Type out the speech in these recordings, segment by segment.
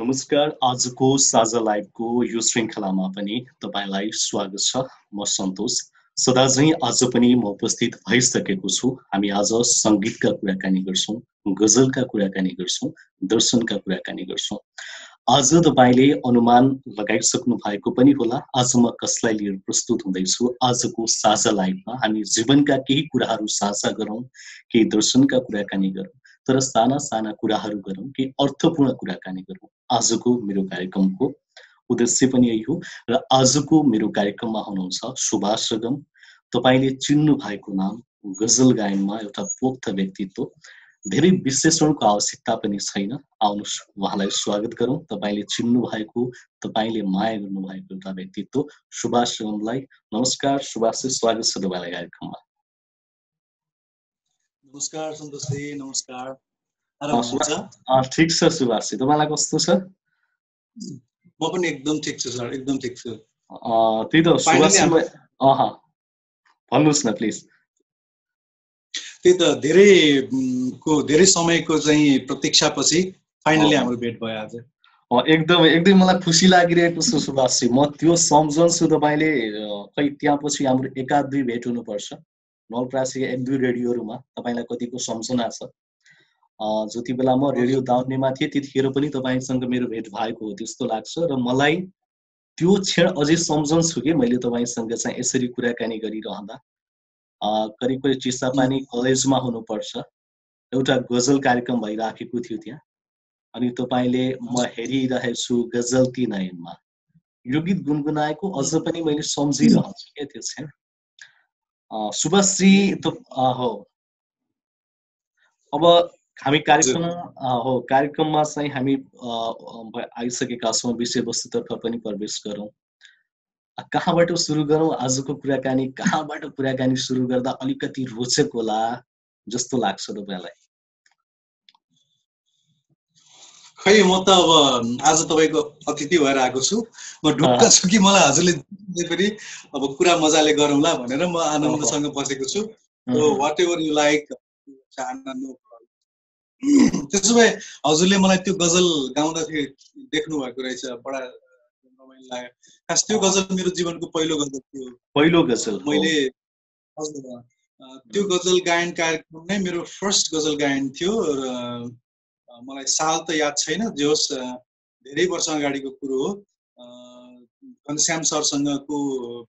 नमस्कार। आजको साझा लाइभको यो श्रृङ्खलामा पनि तपाईँलाई स्वागत छ। म सन्तोष। सदाझैँ आज पनि म उपस्थित भइसकेको छु। हामी आज सङ्गीतका कुराकानी गर्छौँ, गजलका कुराकानी गर्छौँ, दर्शनका कुराकानी गर्छौँ। आज तपाईँले अनुमान लगाइसक्नु भएको पनि होला, आज म कसलाई लिएर प्रस्तुत हुँदैछु। आजको साझा लाइभमा हामी जीवनका केही कुराहरू साझा गरौँ, केही दर्शनका कुराकानी गरौँ, तर साना साना कुराहरू गरौँ, केही अर्थपूर्ण कुराकानी गरौँ। आजको मेरो कार्यक्रमको उद्देश्य पनि यही हो। र आजको मेरो कार्यक्रममा हुनुहुन्छ सुभाष सगम। तपाईँले चिन्नु भएको नाम, गजल गायनमा एउटा पोख्त व्यक्तित्व। धेरै विश्लेषणको आवश्यकता पनि छैन। आउनुहोस् उहाँलाई स्वागत गरौँ। तपाईँले चिन्नु भएको, तपाईँले माया गर्नुभएको एउटा व्यक्तित्व सुभाष सगमलाई। नमस्कार सुभाष, स्वागत छ तपाईँलाई कार्यक्रममा। नमस्कार सन्तोषजी, नमस्कार। ठिक छ सुभाष, तपाईँलाई कस्तो छ? म पनि एकदम ठिक छु सर, एकदम ठिक छु। त्यही त सुभाष, भन्नुहोस् न प्लिज। त्यही त धेरै समयको चाहिँ प्रतीक्षापछि फाइनली हाम्रो भेट भयो आज। एकदम मलाई खुसी लागिरहेको छ सुभाषजी। म त्यो सम्झन्छु तपाईँले खै त्यहाँ पछि हाम्रो एकाध दुई भेट हुनुपर्छ नलप्रासीका एक दुई रेडियोहरूमा। तपाईँलाई कतिको सम्झना छ? जति बेला म रेडियो दाउनेमा थिएँ त्यतिखेर पनि तपाईँसँग मेरो भेट भएको हो त्यस्तो लाग्छ। र मलाई त्यो क्षण अझै सम्झन्छु कि मैले तपाईँसँग चाहिँ यसरी कुराकानी गरिरहँदा करिब करिब चिसापानी कलेजमा हुनुपर्छ, एउटा गजल कार्यक्रम भइराखेको थियो त्यहाँ। अनि तपाईँले म हेरिरहेछु गजल ती नयनमा यो गीत गुनगुनाएको अझ पनि मैले सम्झिरहन्छु क्या त्यो क्षण। सुभाषजी हो, अब हामी कार्यक्रममा चाहिँ हामी आइसकेका छौँ। विषयवस्तुतर्फ पनि प्रवेश गरौँ। कहाँबाट सुरु गरौँ आजको कुराकानी? कहाँबाट कुराकानी सुरु गर्दा अलिकति रोचक होला जस्तो लाग्छ तपाईँलाई? खै म त अब आज तपाईँको अतिथि भएर आएको छु। म ढुक्क छु कि मलाई हजुरले पनि अब कुरा मजाले गरौँला भनेर म आनन्दसँग बसेको छु। Whatever you like. त्यसो भए हजुरले मलाई त्यो गजल गाउँदाखेरि देख्नु भएको रहेछ, बडा रमाइलो लाग्यो। खास त्यो गजल मेरो जीवनको पहिलो गजल थियो। पहिलो गजल मैले त्यो गजल गायन कार्यक्रम नै मेरो फर्स्ट गजल गायन थियो। र मलाई साल त याद छैन, जे होस् धेरै वर्ष अगाडिको कुरो हो। घनश्याम सरसँगको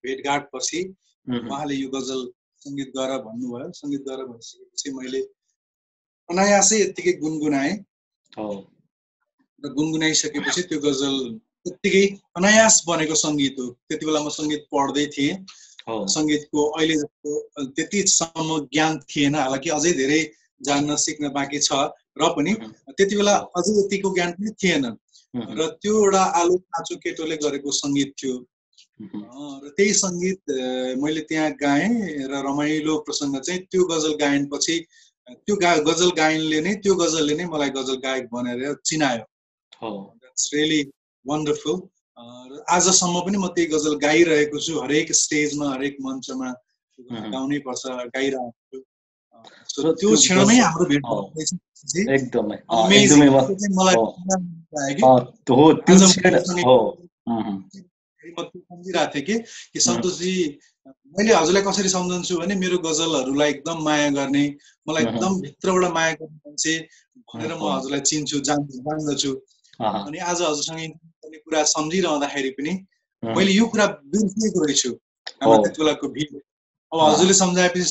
भेटघाट पछि उहाँले यो गजल सङ्गीत गर भन्नुभयो। सङ्गीत गर भनिसकेपछि मैले अनायासै यत्तिकै गुनगुनाएँ। र गुनगुनाइसकेपछि त्यो गजल त्यत्तिकै अनायास बनेको सङ्गीत हो। त्यति बेला म सङ्गीत पढ्दै थिएँ। सङ्गीतको अहिले जस्तो त्यतिसम्म ज्ञान थिएन, हालाकि अझै धेरै जान्न सिक्न बाँकी छ, र पनि त्यति बेला अझै यतिको ज्ञान पनि थिएन। र त्यो एउटा आलु काँचो केटोले गरेको सङ्गीत थियो। र त्यही सङ्गीत मैले त्यहाँ गाएँ। र रमाइलो प्रसङ्ग चाहिँ त्यो गजल गायन पछि त्यो गजल गायनले नै, त्यो गजलले नै मलाई गजल गायक भनेर चिनायो। That's really wonderful. आजसम्म पनि म त्यही गजल गाइरहेको छु। हरेक स्टेजमा, हरेक मञ्चमा गाउनै पर्छ, गाइरहेको छु। त्यो क्षणमै हाम्रो भेट एकदमै सम्झिरहेको थिएँ कि सन्तोषजी, मैले हजुरलाई कसरी सम्झन्छु भने मेरो गजलहरूलाई एकदम माया गर्ने, मलाई एकदम भित्रबाट माया गर्ने मान्छे भनेर म हजुरलाई चिन्छु, जान्दछु। अनि आज हजुरसँग कुरा सम्झिरहँदाखेरि पनि मैले यो कुरा बिर्सिएको रहेछु, हाम्रो त्यति बेलाको भिड। अब हजुरले सम्झाएपछि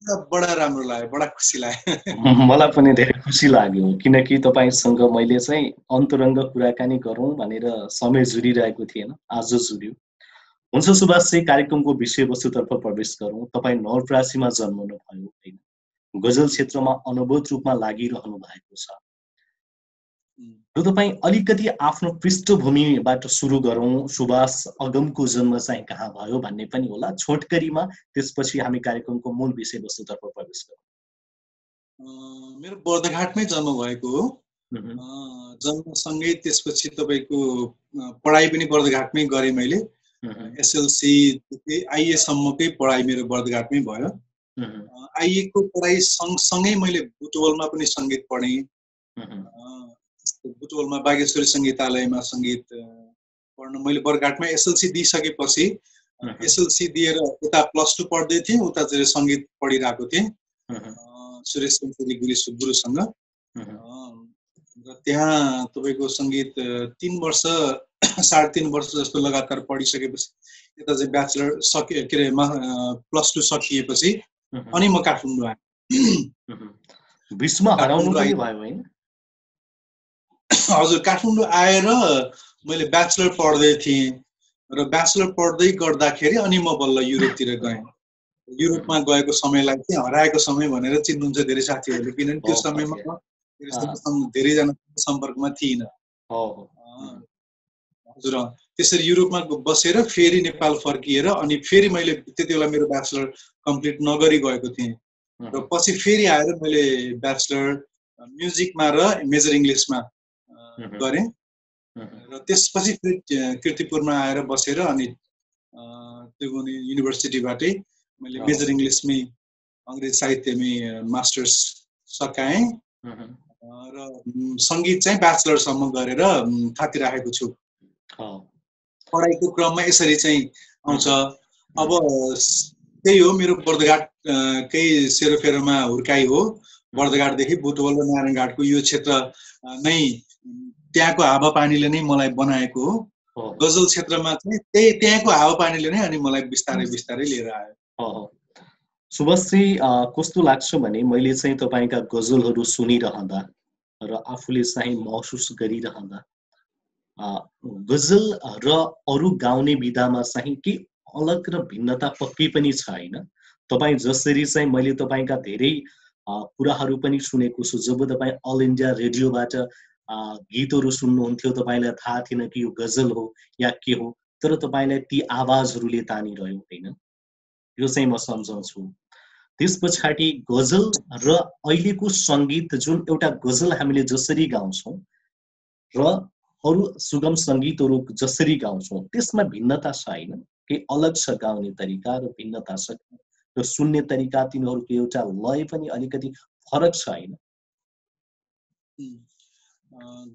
बडा राम्रो लाग्यो, बडा खुसी लाग्यो। मलाई पनि धेरै खुसी लाग्यो, किनकि तपाईँसँग मैले चाहिँ अन्तरङ्ग कुराकानी गरौँ भनेर समय जुरिरहेको थिएन, आज जुर्यो। हुन्छ सुभाषजी, कार्यक्रमको विषयवस्तुतर्फ प्रवेश गरौँ। तपाईँ नवलपरासीमा जन्मनु भयो होइन, गजल क्षेत्रमा अनुभूत रूपमा लागिरहनु भएको छ। र तपाईँ अलिकति आफ्नो पृष्ठभूमिबाट सुरु गरौँ। सुभाष अगमको जन्म चाहिँ कहाँ भयो भन्ने पनि होला छोटकरीमा, त्यसपछि हामी कार्यक्रमको मूल विषयवस्तुतर्फ प्रवेश गरौँ। मेरो बर्दघाटमै जन्म भएको हो। जन्मसँगै त्यसपछि तपाईँको पढाइ पनि बर्दघाटमै गरेँ मैले। एसएलसी आइएसम्मकै पढाइ मेरो बर्दघाटमै भयो। आइएको पढाइ सँगसँगै मैले बुटवलमा पनि सङ्गीत पढेँ। बुटवलमा बागेश्वरी सङ्गीतालयमा सङ्गीत पढ्न मैले बरघाटमा एसएलसी दिइसकेपछि एसएलसी दिएर उता +2 पढ्दै थिएँ, उता चाहिँ सङ्गीत पढिरहेको थिएँ सुरेश गुरुसँग। र त्यहाँ तपाईँको सङ्गीत 3 वर्ष 3.5 वर्ष जस्तो लगातार पढिसकेपछि यता चाहिँ ब्याचलर सके के अरे +2 सकिएपछि अनि म काठमाडौँ आएँ। बिचमा हराउनु पनि भयो हैन? हजुर, काठमाडौँ आएर मैले ब्याचलर पढ्दै थिएँ र ब्याचलर पढ्दै गर्दाखेरि अनि म बल्ल युरोपतिर गएँ। युरोपमा गएको समयलाई चाहिँ हराएको समय भनेर चिन्नुहुन्छ धेरै साथीहरूले, किनभने त्यो समयमा म धेरैजना सम्पर्कमा थिइनँ। हजुर, त्यसरी युरोपमा बसेर फेरि नेपाल फर्किएर अनि फेरि मैले त्यति बेला मेरो ब्याचलर कम्प्लिट नगरी गएको थिएँ र पछि फेरि आएर मैले ब्याचलर म्युजिकमा र मेजर इङ्ग्लिसमा गरेँ र त्यसपछि कीर्तिपुरमा आएर बसेर अनि त्रिभुवन युनिभर्सिटीबाटै मैले मेजर इङ्ग्लिसमै अङ्ग्रेजी साहित्यमै मास्टर्स सकाएँ र सङ्गीत चाहिँ ब्याचलरसम्म गरेर थातिराखेको छु। पढाइको क्रममा यसरी चाहिँ आउँछ। अब त्यही हो, मेरो बर्दघाटकै सेरोफेरोमा हुर्काइ हो। बर्दघाटदेखि बुटवल र नारायणघाटको यो क्षेत्र नै त्यहाँको हावापानीले नै मलाई बनाएको हो। गजल क्षेत्रमा चाहिँ त्यहाँको हावापानीले नै अनि मलाई बिस्तारै बिस्तारै लिएर आयो। शुभश्री, कस्तो लाग्छ भने मैले चाहिँ तपाईँका गजलहरू सुनिरहँदा र आफूले चाहिँ महसुस गरिरहँदा गजल र अरू गाउने विधामा चाहिँ के अलग र भिन्नता पक्कै पनि छ हैन? तपाईँ जसरी चाहिँ मैले तपाईँका धेरै कुराहरू पनि सुनेको छु। जब तपाईँ अल इन्डिया रेडियोबाट गीतहरू सुन्नुहुन्थ्यो, तपाईँलाई थाहा थिएन कि यो गजल हो या के हो, तर तपाईँलाई ती आवाजहरूले तानिरह्यो हैन? यो चाहिँ म सम्झाउँछु। त्यस पछाडि गजल र अहिलेको सङ्गीत, जुन एउटा गजल हामीले जसरी गाउँछौँ र अरू सुगम सङ्गीतहरू जसरी गाउँछौँ त्यसमा भिन्नता छ हैन? केही अलग छ गाउने तरिका र भिन्नता छ र सुन्ने तरिका, तिनीहरूको एउटा लय पनि अलिकति फरक छ हैन?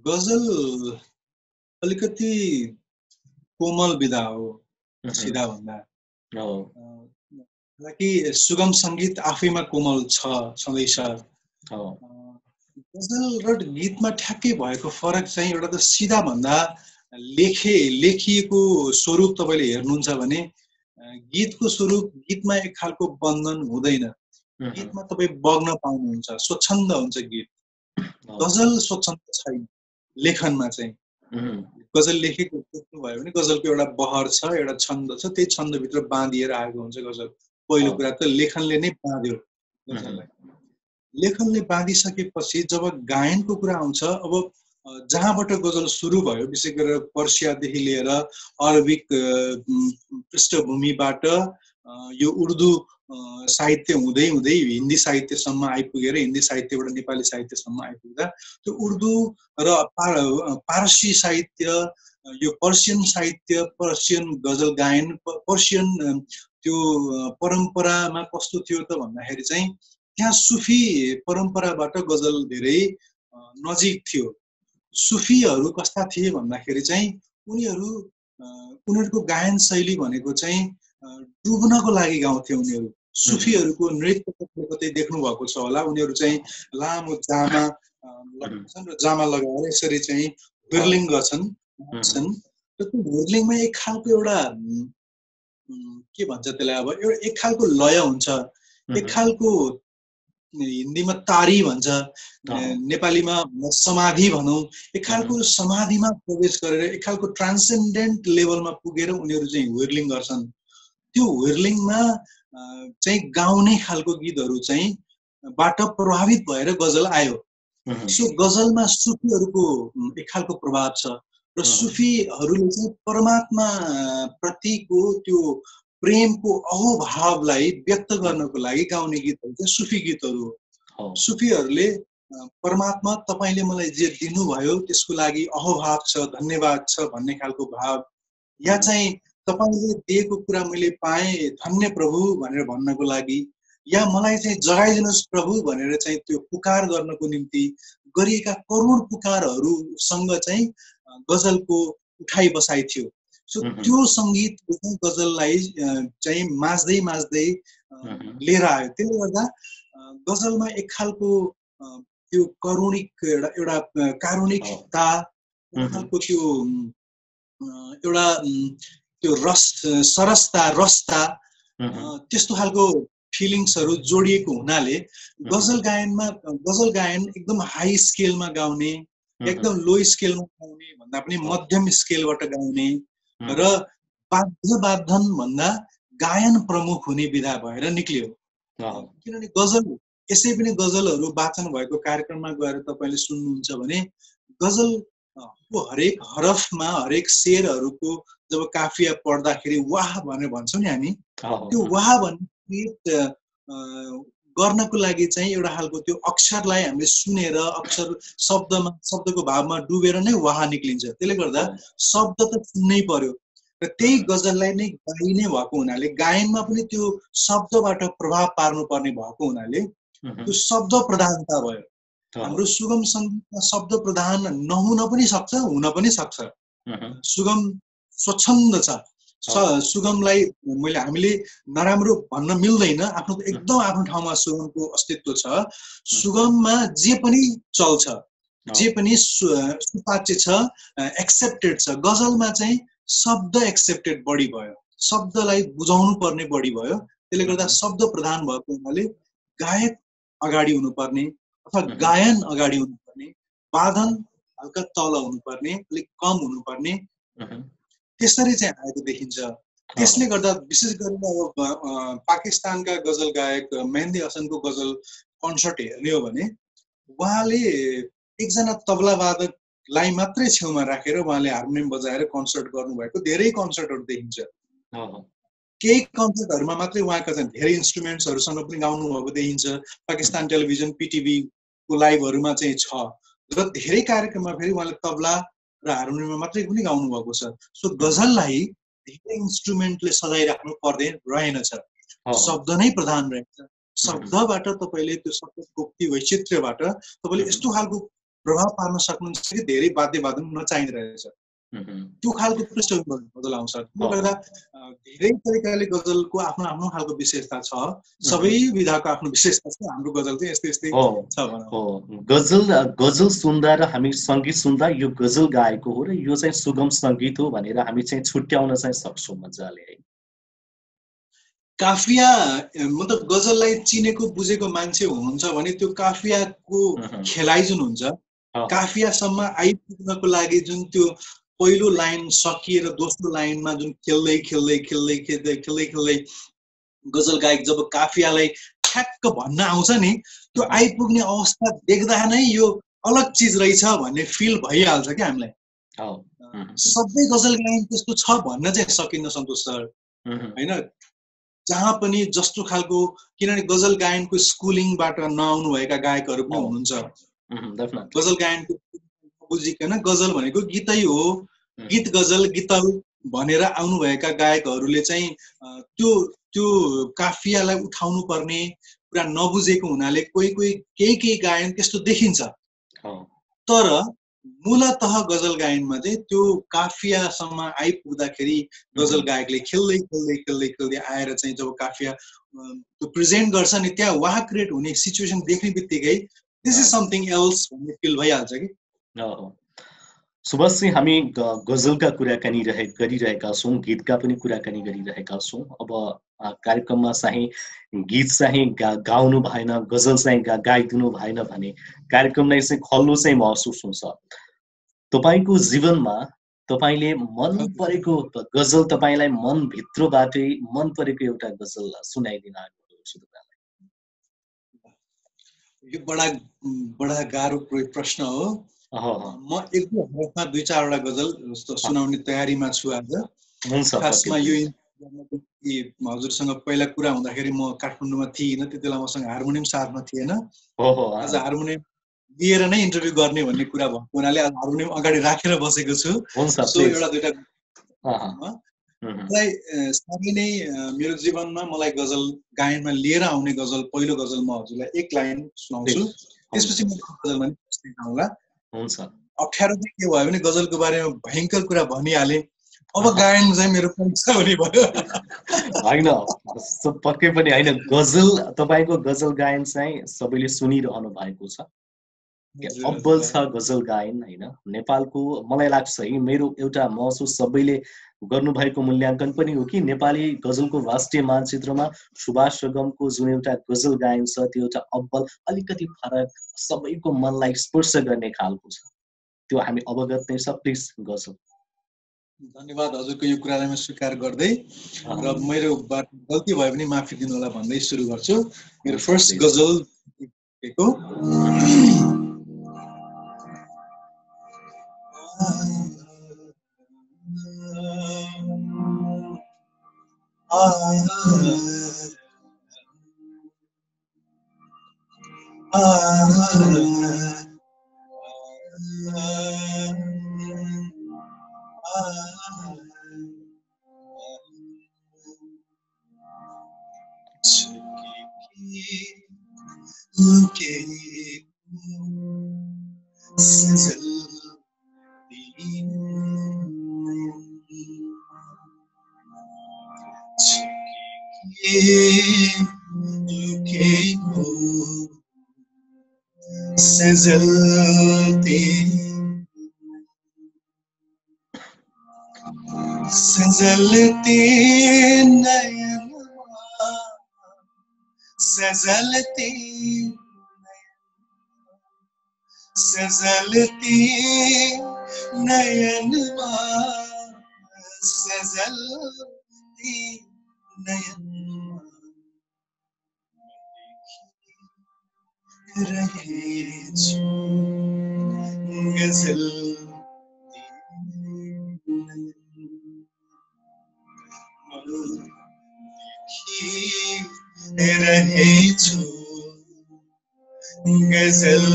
गजल अलिकति कोमल विधा हो सिधा भन्दा। हालाकि सुगम सङ्गीत आफैमा कोमल छँदैछ। गजल र गीतमा ठ्याक्कै भएको फरक चाहिँ एउटा त सिधा भन्दा लेखिएको स्वरूप तपाईँले हेर्नुहुन्छ भने गीतको स्वरूप, गीतमा एक खालको बन्धन हुँदैन। गीतमा तपाईँ बग्न पाउनुहुन्छ, स्वच्छन्द हुन्छ गीत। गजल स्वच्छन्द छैन लेखनमा चाहिँ। गजल लेखेको देख्नुभयो भने गजलको एउटा बहर छ, एउटा छन्द छ, त्यही छन्दभित्र बाँधिएर आएको हुन्छ गजल। पहिलो कुरा त लेखनले नै बाँध्यो गजललाई। लेखनले बाँधिसकेपछि जब गायनको कुरा आउँछ, अब जहाँबाट गजल सुरु भयो, विशेष गरेर पर्सियादेखि लिएर अरबिक पृष्ठभूमिबाट यो उर्दू साहित्य हुँदै हुँदै हिन्दी साहित्यसम्म आइपुगेर हिन्दी साहित्यबाट नेपाली साहित्यसम्म आइपुग्दा त्यो उर्दू र पारसी साहित्य, यो पर्सियन साहित्य, पर्सियन गजल गायन, पर्सियन त्यो परम्परामा कस्तो थियो त भन्दाखेरि चाहिँ त्यहाँ सुफी परम्पराबाट गजल धेरै नजिक थियो। सुफीहरू कस्ता थिए भन्दाखेरि चाहिँ उनीहरूको गायन शैली भनेको चाहिँ डुब्नको लागि गाउँथे उनीहरू। सुफीहरूको नृत्य कतै देख्नु भएको छ होला, उनीहरू चाहिँ लामो जामा लगाउँछन् र जामा लगाएर यसरी चाहिँ हुर्लिङ गर्छन्। र त्यो हुर्लिङमा एक खालको एउटा के भन्छ त्यसलाई, अब एउटा एक खालको लय हुन्छ, एक खालको हिन्दीमा तारी भन्छ, नेपालीमा समाधि भनौँ, एक खालको समाधिमा प्रवेश गरेर एक खालको ट्रान्सेन्डेन्ट लेभलमा पुगेर उनीहरू चाहिँ हुर्लिङ गर्छन्। त्यो हुर्लिङमा चाहिँ गाउने खालको गीतहरू चाहिँ बाट प्रभावित भएर गजल आयो। सो गजलमा सुफीहरूको एक खालको प्रभाव छ र सुफीहरूले चाहिँ परमात्मा प्रतिको त्यो प्रेमको अहोभावलाई व्यक्त गर्नको लागि गाउने गीतहरू चाहिँ सुफी गीतहरू हो। सुफीहरूले परमात्मा तपाईँले मलाई जे दिनुभयो त्यसको लागि अहोभाव छ, धन्यवाद छ भन्ने खालको भाव, या चाहिँ तपाईँले दिएको कुरा मैले पाएँ धन्य प्रभु भनेर भन्नको लागि, या मलाई चाहिँ जगाइदिनुहोस् प्रभु भनेर चाहिँ त्यो पुकार गर्नको निम्ति गरिएका करोड पुकारहरूसँग चाहिँ गजलको उठाइ बसाइ थियो। सो त्यो सङ्गीतले चाहिँ गजललाई चाहिँ माझ्दै माझ्दै लिएर आयो। त्यसले गर्दा गजलमा एक खालको त्यो करुणिक एउटा कारुणिकता, एक खालको त्यो एउटा त्यो सरसता रसता त्यस्तो खालको फिलिङ्सहरू जोडिएको हुनाले गजल गायन एकदम हाई स्केलमा गाउने, एकदम लो स्केलमा गाउने भन्दा पनि मध्यम स्केलबाट गाउने र वाद्यवादन भन्दा गायन प्रमुख हुने विधा भएर निक्लियो। किनभने गजल यसै पनि गजलहरू वाचन भएको कार्यक्रममा गएर तपाईँले सुन्नुहुन्छ भने गजलको हरेक हरफमा हरेक शेरहरूको जब काफिया पढ्दाखेरि वाह भनेर भन्छौँ नि हामी, त्यो वाह भन्ने गर्नको लागि चाहिँ एउटा खालको त्यो अक्षरलाई हामीले सुनेर अक्षर शब्दको भावमा डुबेर नै वाह निक्लिन्छ। त्यसले गर्दा शब्द त सुन्नै पर्यो र त्यही गजललाई नै गाइने भएको हुनाले गायनमा पनि त्यो शब्दबाट प्रभाव पार्नुपर्ने भएको हुनाले त्यो शब्द प्रधानता भयो। हाम्रो सुगम सङ्गीतमा शब्द प्रधान नहुन पनि सक्छ, हुन पनि सक्छ। सुगम स्वच्छन्द छ। सुगमलाई हामीले नराम्रो भन्न मिल्दैन, एकदम आफ्नो ठाउँमा सुगमको अस्तित्व छ। सुगममा जे पनि चल्छ, जे पनि सुपाच्य छ, एक्सेप्टेड छ। गजलमा चाहिँ शब्द एक्सेप्टेड बढी भयो, शब्दलाई बुझाउनु पर्ने बढी भयो। त्यसले गर्दा शब्द प्रधान भएको हुनाले गायक अगाडि हुनुपर्ने अथवा गायन अगाडि हुनुपर्ने, वादन हल्का तल हुनुपर्ने, अलिक कम हुनुपर्ने, त्यसरी चाहिँ आएको देखिन्छ। त्यसले गर्दा विशेष गरेर अब पाकिस्तानका गजल गायक मेहन्दी हसनको गजल कन्सर्ट हेर्ने हो भने उहाँले एकजना तबला वादकलाई मात्रै छेउमा राखेर उहाँले हार्मोनियम बजाएर कन्सर्ट गर्नुभएको धेरै कन्सर्टहरू देखिन्छ। केही कन्सर्टहरूमा मात्रै उहाँका चाहिँ धेरै इन्स्ट्रुमेन्ट्सहरूसँग पनि गाउनु भएको देखिन्छ। पाकिस्तान टेलिभिजन PTV को लाइभहरूमा चाहिँ छ र धेरै कार्यक्रममा फेरि उहाँले तबला र हार्मोनियममा मात्रै पनि गाउनु भएको छ। सो गजललाई धेरै इन्स्ट्रुमेन्टले सजाइराख्नु रहेनछ, शब्द नै प्रधान रहेछ। शब्दबाट तपाईँले त्यो शब्दको वैचित्र्यबाट तपाईँले यस्तो खालको प्रभाव पार्न सक्नुहुन्छ कि धेरै वाद्यवादन नचाहिने रहेछ। त्यो खालको पृष्ठभूमि गजल आउँछ। त्यसले गर्दा धेरै तरिकाले गजलको आफ्नो आफ्नो खालको विशेषता छ, सबै विधाको आफ्नो विशेषता छ। हाम्रो गजल चाहिँ यस्तै यस्तै छ। गजल सुन्दा र हामी सङ्गीत सुन्दा यो गजल गाएको हो र यो चाहिँ सुगम सङ्गीत हो भनेर हामी चाहिँ छुट्याउन चाहिँ सक्छौँ मजाले है। काफिया मतलब गजललाई चिनेको बुझेको मान्छे हुनुहुन्छ भने त्यो काफियाको खेलाइ जुन हुन्छ, काफियासम्म आइपुग्नको लागि जुन त्यो पहिलो लाइन सकिएर दोस्रो लाइनमा जुन खेल्दै खेल्दै खेल्दै खेल्दै खेल्दै खेल्दै गजल गायक जब काफियालाई ठ्याक्क भन्न आउँछ नि, त्यो आइपुग्ने अवस्था देख्दा नै यो अलग चिज रहेछ भन्ने फिल भइहाल्छ क्या हामीलाई। सबै गजल गायन त्यस्तो छ भन्न चाहिँ सकिन्न सन्तोष सर, होइन? जहाँ पनि जस्तो खालको, किनभने गजल गायनको स्कुलिङबाट नआउनु भएका गायकहरू पनि हुनुहुन्छ। गजल गायनको बुझिकन गजल भनेको गीतै हो, गीत गजल गीतल भनेर आउनुभएका गायकहरूले चाहिँ त्यो काफियालाई उठाउनु पर्ने कुरा नबुझेको हुनाले केही गायन त्यस्तो देखिन्छ। तर मूलतः गजल गायनमा चाहिँ त्यो काफियासम्म आइपुग्दाखेरि गजल गायकले खेल्दै खेल्दै खेल्दै खेल्दै आएर चाहिँ जब काफिया त्यो प्रेजेन्ट गर्छ नि, त्यहाँ वाह क्रिएट हुने सिचुएसन देख्ने बित्तिकै दिस इज समथिङ एल्स भन्ने फिल भइहाल्छ कि। सुभाष सिंह, हामी गजलका कुराकानी गरिरहेका छौँ, गीतका पनि कुराकानी गरिरहेका छौँ। अब कार्यक्रममा चाहिँ गीत चाहिँ गाउनु भएन, गजल चाहिँ गाइदिनु भएन भने कार्यक्रमलाई चाहिँ खल्लो चाहिँ महसुस हुन्छ। तपाईँको जीवनमा तपाईँले मन परेको गजल, तपाईँलाई मनभित्रबाटै मन परेको एउटा गजल सुनाइदिन आग्रह। यो बडा गाह्रो प्रश्न हो। म एक दुई हरफमा दुई चारवटा गजल सुनाउने तयारीमा छु आज। खासमा यो हजुरसँग पहिला कुरा हुँदाखेरि म काठमाडौँमा थिइनँ, त्यति बेला मसँग हार्मोनियम साथमा थिएन। आज हार्मोनियम लिएर नै इन्टरभ्यू गर्ने भन्ने कुरा भएको हुनाले आज हार्मोनियम अगाडि राखेर बसेको छु। सो एउटा दुईटा मलाई साह्रै नै मेरो जीवनमा मलाई गजल गायनमा लिएर आउने गजल, पहिलो गजल म हजुरलाई एक लाइन सुनाउँछु। त्यसपछि म गजलमा नि पस्दै जाउँला। हुन्छ। अप्ठ्यारो चाहिँ के भयो भने गजलको बारेमा भयङ्कर कुरा भनिहालेँ, अब गायन चाहिँ मेरो परीक्षा हुने भयो। होइन पक्कै पनि होइन, गजल तपाईँको गजल गायन चाहिँ सबैले सुनिरहनु भएको छ, अब्बल छ गजल गायन होइन नेपालको। मलाई लाग्छ है, मेरो एउटा महसुस सबैले गर्नुभएको मूल्याङ्कन पनि हो कि नेपाली गजलको राष्ट्रिय मानचित्रमा सुभाष सगमको जुन एउटा गजल गायन छ त्यो एउटा अब्बल, अलिकति फरक, सबैको मनलाई स्पर्श गर्ने खालको छ, त्यो हामी अवगत नै छ। प्लिज गजल। धन्यवाद हजुरको यो कुरालाई म स्वीकार गर्दै र मेरो गल्ती भयो भने माफी दिनु होला भन्दै सुरु गर्छु। मेरो फर्स्ट गजल को सजलती नयनमा सजलती सजलती नयनमा सजलती नयनमा रहेछु गजल रहेछु गजल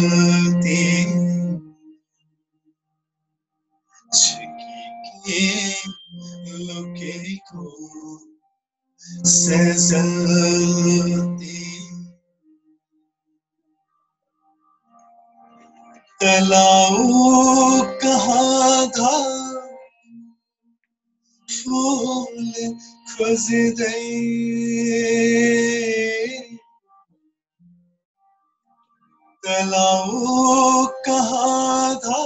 लुकेको सजलती तलाउ कहाँ था फूल खोज्दै तलाउ कहाँ था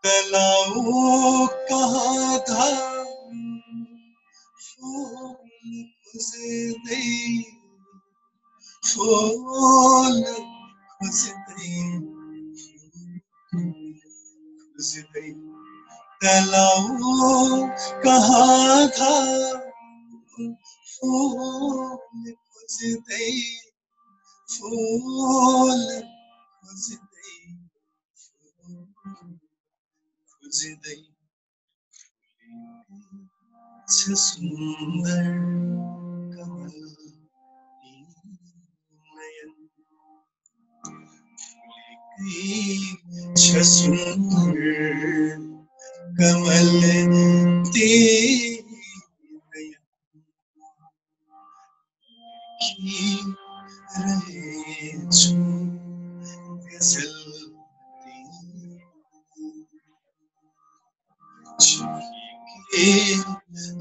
तलाउ कहाँ था फूल खोज्दै फूल खोज्दै खोज्दै तलाउ कहाँ था फूल खोज्दै फूल खोज्दै खोज्दै छ सुन्दर कमल नयन छ सुन्दर कमल रहेछु गजल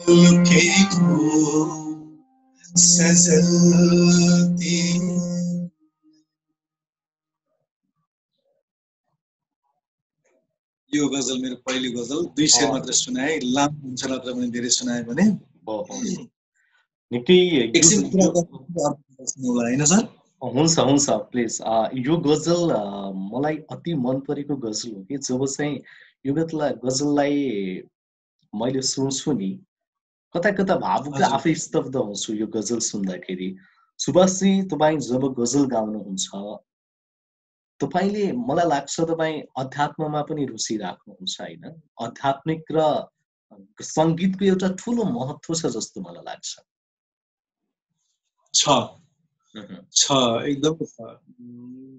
लुकेको सजलती। यो गजल मेरो पहिलो गजल, 2 शेर मात्र सुनाए, लामो हुन्छ नत्र पनि धेरै सुनाए भने निकै एकछिन कुरा गर्नु हैन सर? हुन्छ हुन्छ प्लिज। यो गजल मलाई अति मन परेको गजल हो कि जब चाहिँ यो गजललाई मैले सुन्छु नि कता कता भावुक आफै स्तब्ध हुन्छु यो गजल सुन्दाखेरि। सुभाषजी तपाईँ जब गजल गाउनुहुन्छ तपाईले मलाई लाग्छ तपाईँ अध्यात्ममा पनि रुचि राख्नुहुन्छ हैन? आध्यात्मिक र संगीतको एउटा ठूलो महत्व छ जस्तो मलाई लाग्छ। छ एकदम छ।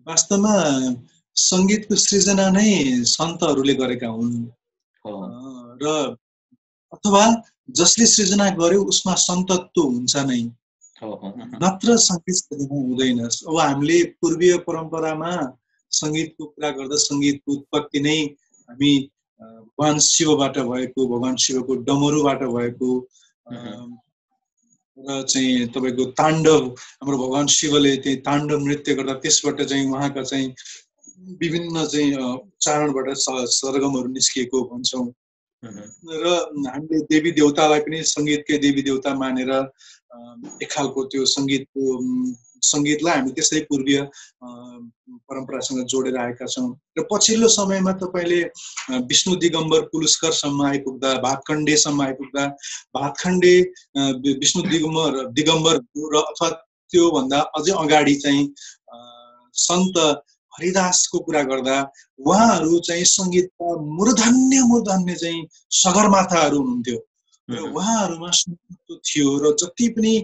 वास्तवमा संगीतको सृजना नै सन्तहरूले गरेका हुन् र अथवा जसले सृजना गर्यो उसमा सन्तत्व हुन्छ नै, नत्र सङ्गीत सृजना हुँदैन। अब हामीले पूर्वीय परम्परामा सङ्गीतको कुरा गर्दा सङ्गीतको उत्पत्ति नै हामी भगवान शिवबाट भएको, भगवान शिवको डमरुबाट भएको र चाहिँ तपाईँको ताण्डव, हाम्रो भगवान शिवले त्यही ताण्डव नृत्य गर्दा त्यसबाट चाहिँ उहाँका चाहिँ विभिन्न चाहिँ चारणबाट सरगमहरू निस्किएको भन्छौँ। र हामीले देवी देवतालाई पनि सङ्गीतकै देवी देवता मानेर एक खालको त्यो सङ्गीतलाई हामी त्यसै पूर्वीय परम्परासँग जोडेर आएका छौँ। र पछिल्लो समयमा तपाईँले विष्णु दिगम्बर पुलस्करसम्म आइपुग्दा, भातखण्डेसम्म आइपुग्दा, भातखण्डे विष्णु दिगम्बर र अथवा त्योभन्दा अझै अगाडि चाहिँ सन्त हरिदासको कुरा गर्दा उहाँहरू चाहिँ सङ्गीतका मूर्धन्य चाहिँ सगरमाथाहरू हुनुहुन्थ्यो र उहाँहरूमा सङ्गीत थियो। र जति पनि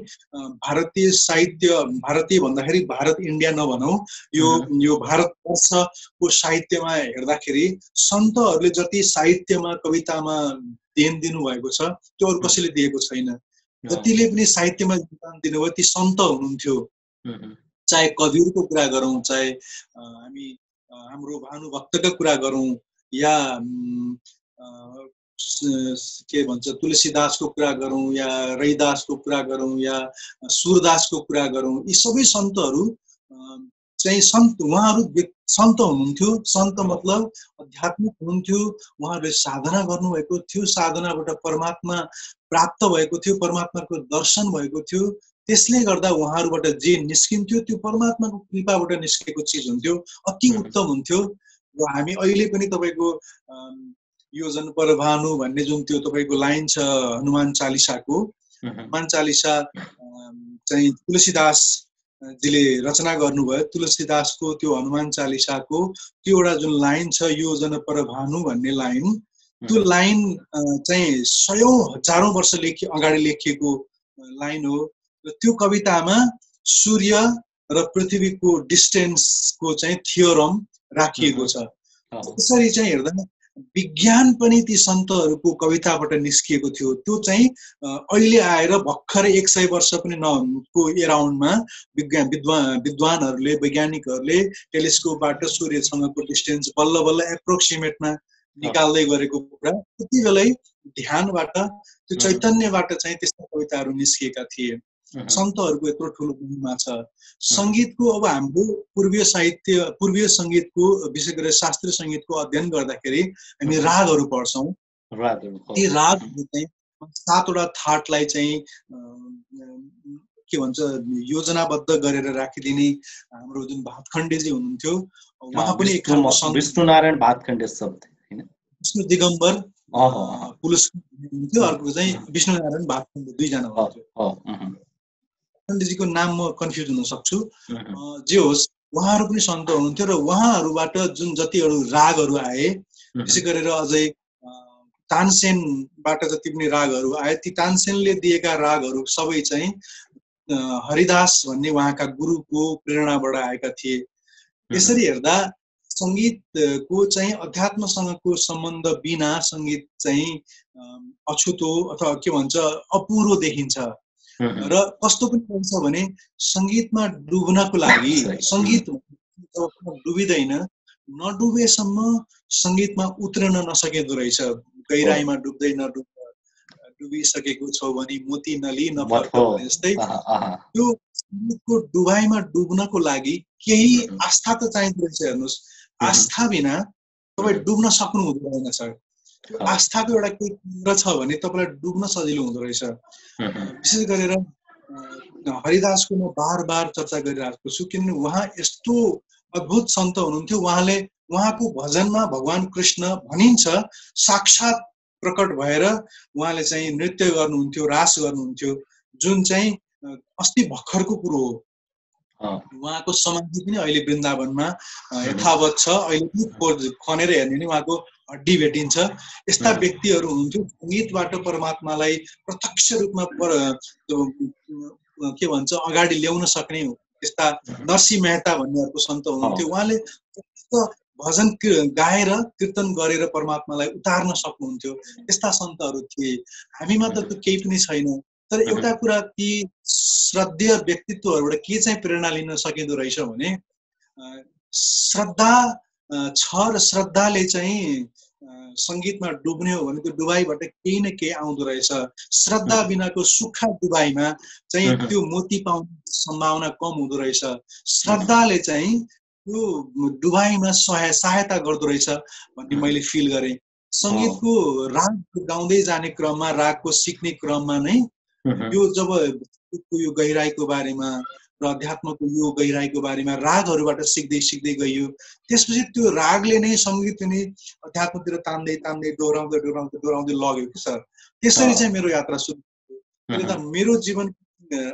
भारतीय साहित्य, भारतीय भन्दाखेरि भारत इन्डिया नभनौँ, यो भारतवर्षको साहित्यमा हेर्दाखेरि सन्तहरूले जति साहित्यमा कवितामा देन दिनुभएको छ त्यो अरू कसैले दिएको छैन। जतिले पनि साहित्यमा योगदान दिनुभयो ती सन्त हुनुहुन्थ्यो। चाहे कवीरको कुरा गरौँ, चाहे हामी हाम्रो भानुभक्तका कुरा गरौँ, या के भन्छ तुलसीदासको कुरा गरौँ, या रैदासको कुरा गरौँ, या सुरदासको कुरा गरौँ, यी सबै सन्तहरू चाहिँ उहाँहरू सन्त हुनुहुन्थ्यो। सन्त मतलब आध्यात्मिक हुनुहुन्थ्यो। उहाँहरूले साधना गर्नुभएको थियो, साधनाबाट परमात्मा प्राप्त भएको थियो, परमात्माको दर्शन भएको थियो। त्यसले गर्दा उहाँहरूबाट जे निस्किन्थ्यो त्यो परमात्माको कृपाबाट निस्केको चिज हुन्थ्यो, अति उत्तम हुन्थ्यो। र हामी अहिले पनि तपाईँको योजन पर भानु भन्ने जुन त्यो तपाईँको लाइन छ हनुमान चालिसाको, हनुमान चालिसा चाहिँ तुलसीदासजीले रचना गर्नुभयो। तुलसीदासको त्यो हनुमान चालिसाको त्यो एउटा जुन लाइन छ योजन पर भानु भन्ने लाइन, त्यो लाइन चाहिँ सयौं हजारौं वर्ष अगाडि लेखिएको लाइन हो। र त्यो कवितामा सूर्य र पृथ्वीको डिस्टेन्सको चाहिँ थियोरम राखिएको छ। त्यसरी चाहिँ हेर्दा विज्ञान पनि ती सन्तहरूको कविताबाट निस्किएको थियो। त्यो चाहिँ अहिले आएर भर्खर 100 वर्ष पनि नहुनुको एराउन्डमा विद्वानहरूले, वैज्ञानिकहरूले टेलिस्कोपबाट सूर्यसँगको डिस्टेन्स बल्ल बल्ल एप्रोक्सिमेटमा निकाल्दै गरेको कुरा त्यति बेलै ध्यानबाट, त्यो चैतन्यबाट चाहिँ त्यस्ता कविताहरू निस्किएका थिए। सन्तहरूको यत्रो ठुलो महिमा छ। सङ्गीतको अब हाम्रो पूर्वीय साहित्य, पूर्वीय सङ्गीतको विशेष गरेर शास्त्रीय सङ्गीतको अध्ययन गर्दाखेरि हामी रागहरू पढ्छौँ। ती रागहरू चाहिँ 7 वटा थाटलाई चाहिँ के भन्छ योजनाबद्ध गरेर राखिदिने हाम्रो जुन भातखण्डेजी हुनुहुन्थ्यो, उहाँ पनि एक खालको विष्णुनारायण भातखण्डे शब्द हैन, विष्णु दिगम्बर पुलस्कर हुनुहुन्थ्यो, अर्को चाहिँ विष्णुनारायण भातखण्डे, दुईजना हुनुहुन्थ्यो। भातखण्डेजीको नाम म कन्फ्युज हुन सक्छु। जे होस् उहाँहरू पनि सन्त हुनुहुन्थ्यो र उहाँहरूबाट जुन जतिहरू रागहरू आए, विशेष गरेर अझै तानसेनबाट जति पनि रागहरू आए, ती तानसेनले दिएका रागहरू सबै चाहिँ हरिदास भन्ने उहाँका गुरुको प्रेरणाबाट आएका थिए। यसरी हेर्दा सङ्गीतको चाहिँ अध्यात्मसँगको सम्बन्ध बिना सङ्गीत चाहिँ अछुतो अथवा के भन्छ अपुरो देखिन्छ। र कस्तो पनि हुन्छ भने सङ्गीतमा डुब्नको लागि, सङ्गीत डुबिँदैन, नडुबेसम्म सङ्गीतमा उत्रन नसकेको रहेछ। गहिराईमा डुब्दै डुबिसकेको छौ भने मोती नली नफर्क भने जस्तै त्यो सङ्गीतको डुबाइमा डुब्नको लागि केही आस्था त चाहिँदो रहेछ। हेर्नुहोस्, आस्था बिना तपाईँ डुब्न सक्नु हुँदैन छ। त्यो आस्थाको एउटा केही केन्द्र छ भने तपाईँलाई डुब्न सजिलो हुँदो रहेछ। विशेष गरेर हरिदासको म बार बार चर्चा गरिरहेको छु, किनभने उहाँ यस्तो अद्भुत सन्त हुनुहुन्थ्यो। उहाँको भजनमा भगवान कृष्ण भनिन्छ साक्षात् प्रकट भएर उहाँले चाहिँ नृत्य गर्नुहुन्थ्यो, रास गर्नुहुन्थ्यो, जुन चाहिँ अस्ति भर्खरको कुरो हो। उहाँको समाधि पनि अहिले वृन्दावनमा यथावत छ। अहिले खनेर हेर्ने नि उहाँको हड्डी भेटिन्छ। यस्ता व्यक्तिहरू हुनुहुन्थ्यो सङ्गीतबाट परमात्मालाई प्रत्यक्ष रूपमा के भन्छ अगाडि ल्याउन सक्ने। यस्ता नरसिंह मेहता भन्नेहरूको सन्त हुनुहुन्थ्यो। उहाँले भजन गाएर कीर्तन गरेर परमात्मालाई उतार्न सक्नुहुन्थ्यो। यस्ता सन्तहरू थिए। हामीमा त त्यो केही पनि छैन। तर एउटा कुरा ती श्रद्धेय व्यक्तित्वहरूबाट के चाहिँ प्रेरणा लिन सकिँदो रहेछ भने श्रद्धा छ र श्रद्धाले चाहिँ सङ्गीतमा डुब्ने हो भने त्यो डुबाईबाट केही न केही आउँदो रहेछ। श्रद्धा बिनाको सुक्खा डुबाईमा चाहिँ त्यो मोती पाउने सम्भावना कम हुँदो रहेछ। श्रद्धाले चाहिँ त्यो डुबाईमा सहायता गर्दो रहेछ भन्ने मैले फिल गरेँ। सङ्गीतको राग गाउँदै जाने क्रममा, रागको सिक्ने क्रममा नै यो जब यो गहिराईको बारेमा र अध्यात्मको यो गहिराईको बारेमा रागहरूबाट सिक्दै सिक्दै गइयो। त्यसपछि त्यो रागले नै सङ्गीतले नै अध्यात्मतिर तान्दै तान्दै दोहोऱ्याउँदै दोहोऱ्याउँदै दोहोऱ्याउँदै लग्यो कि सर। त्यसरी चाहिँ मेरो यात्रा सुरु भयो। त्यसले त मेरो जीवन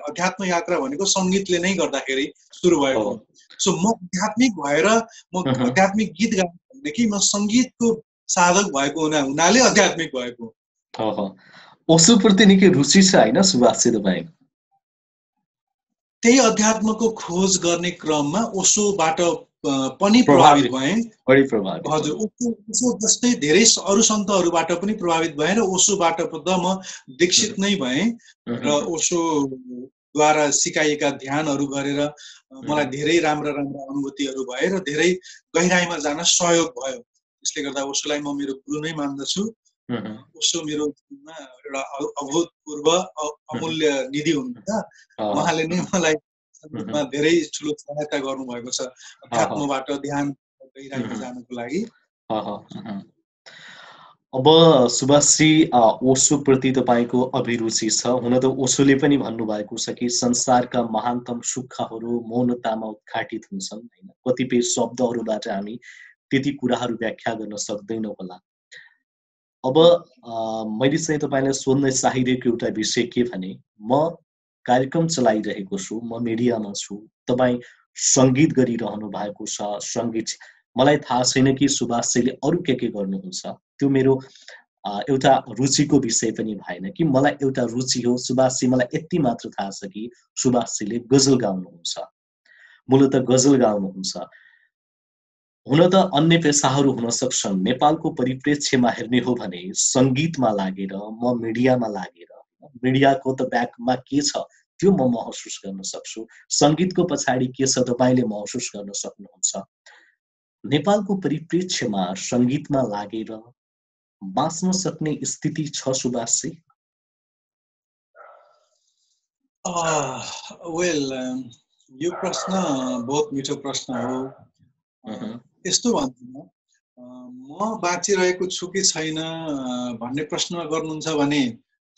अध्यात्म यात्रा भनेको सङ्गीतले नै गर्दाखेरि सुरु भएको। सो म आध्यात्मिक भएर म आध्यात्मिक गीत गाउँ भनेदेखि म सङ्गीतको साधक भएको हुनाले आध्यात्मिक भएको। ओशोप्रति निकै रुचि छ होइन सुभाषजी तपाईँ? त्यही अध्यात्मको खोज गर्ने क्रममा ओशोबाट पनि प्रभावित भएँ। हजुर, ओशो जस्तै धेरै अरू सन्तहरूबाट पनि प्रभावित भएँ र ओशोबाट त म दीक्षित नै भएँ र ओशोद्वारा सिकाइएका ध्यानहरू गरेर मलाई धेरै राम्रा राम्रा अनुभूतिहरू भए र धेरै गहिराईमा जान सहयोग भयो। त्यसले गर्दा ओशोलाई म मेरो गुरु नै मान्दछु। ओशो मेरो जीवनमा एउटा अभूतपूर्व अमूल्य निधि हुनुहुन्छ। उहाँले नै मलाई सङ्गीतमा धेरै ठुलो सहायता गर्नुभएको छ अध्यात्मबाट ध्यान गहिराईमा जानको लागि। अब सुभाषजी, ओशोप्रति तपाईँको अभिरुचि छ। हुन त ओशोले पनि भन्नुभएको छ कि संसारका महानतम सुखहरू मौनतामा उद्घाटित हुन्छन् होइन। कतिपय शब्दहरूबाट हामी त्यति कुराहरू व्याख्या गर्न सक्दैनौँ होला। अब मैले चाहिँ तपाईँलाई सोध्न चाहिरहेको एउटा विषय के भने, म कार्यक्रम चलाइरहेको छु, म मिडियामा छु, तपाईँ सङ्गीत गरिरहनु भएको छ। सङ्गीत मलाई थाहा छैन कि सुभाषजीले अरू के गर्नुहुन्छ। त्यो मेरो एउटा रुचिको विषय पनि भएन कि मलाई एउटा रुचि हो। सुभाषजी मलाई यति मात्र थाहा छ कि सुभाषजीले गजल गाउनुहुन्छ, मूलतः गजल गाउनुहुन्छ। हुन त अन्य पेसाहरू हुन सक्छन्। नेपालको परिप्रेक्ष्यमा हेर्ने हो भने सङ्गीतमा लागेर म मिडियामा लागेर, मिडियाको त ब्याकमा के छ त्यो म महसुस गर्न सक्छु, सङ्गीतको पछाडि के छ तपाईँले महसुस गर्न सक्नुहुन्छ। नेपालको परिप्रेक्ष्यमा सङ्गीतमा लागेर बाँच्न सक्ने स्थिति छ सुभाषजी? वेल, यो प्रश्न बहुत मिठो प्रश्न हो। यस्तो भन्छु, म बाँचिरहेको छु कि छैन भन्ने प्रश्न गर्नुहुन्छ भने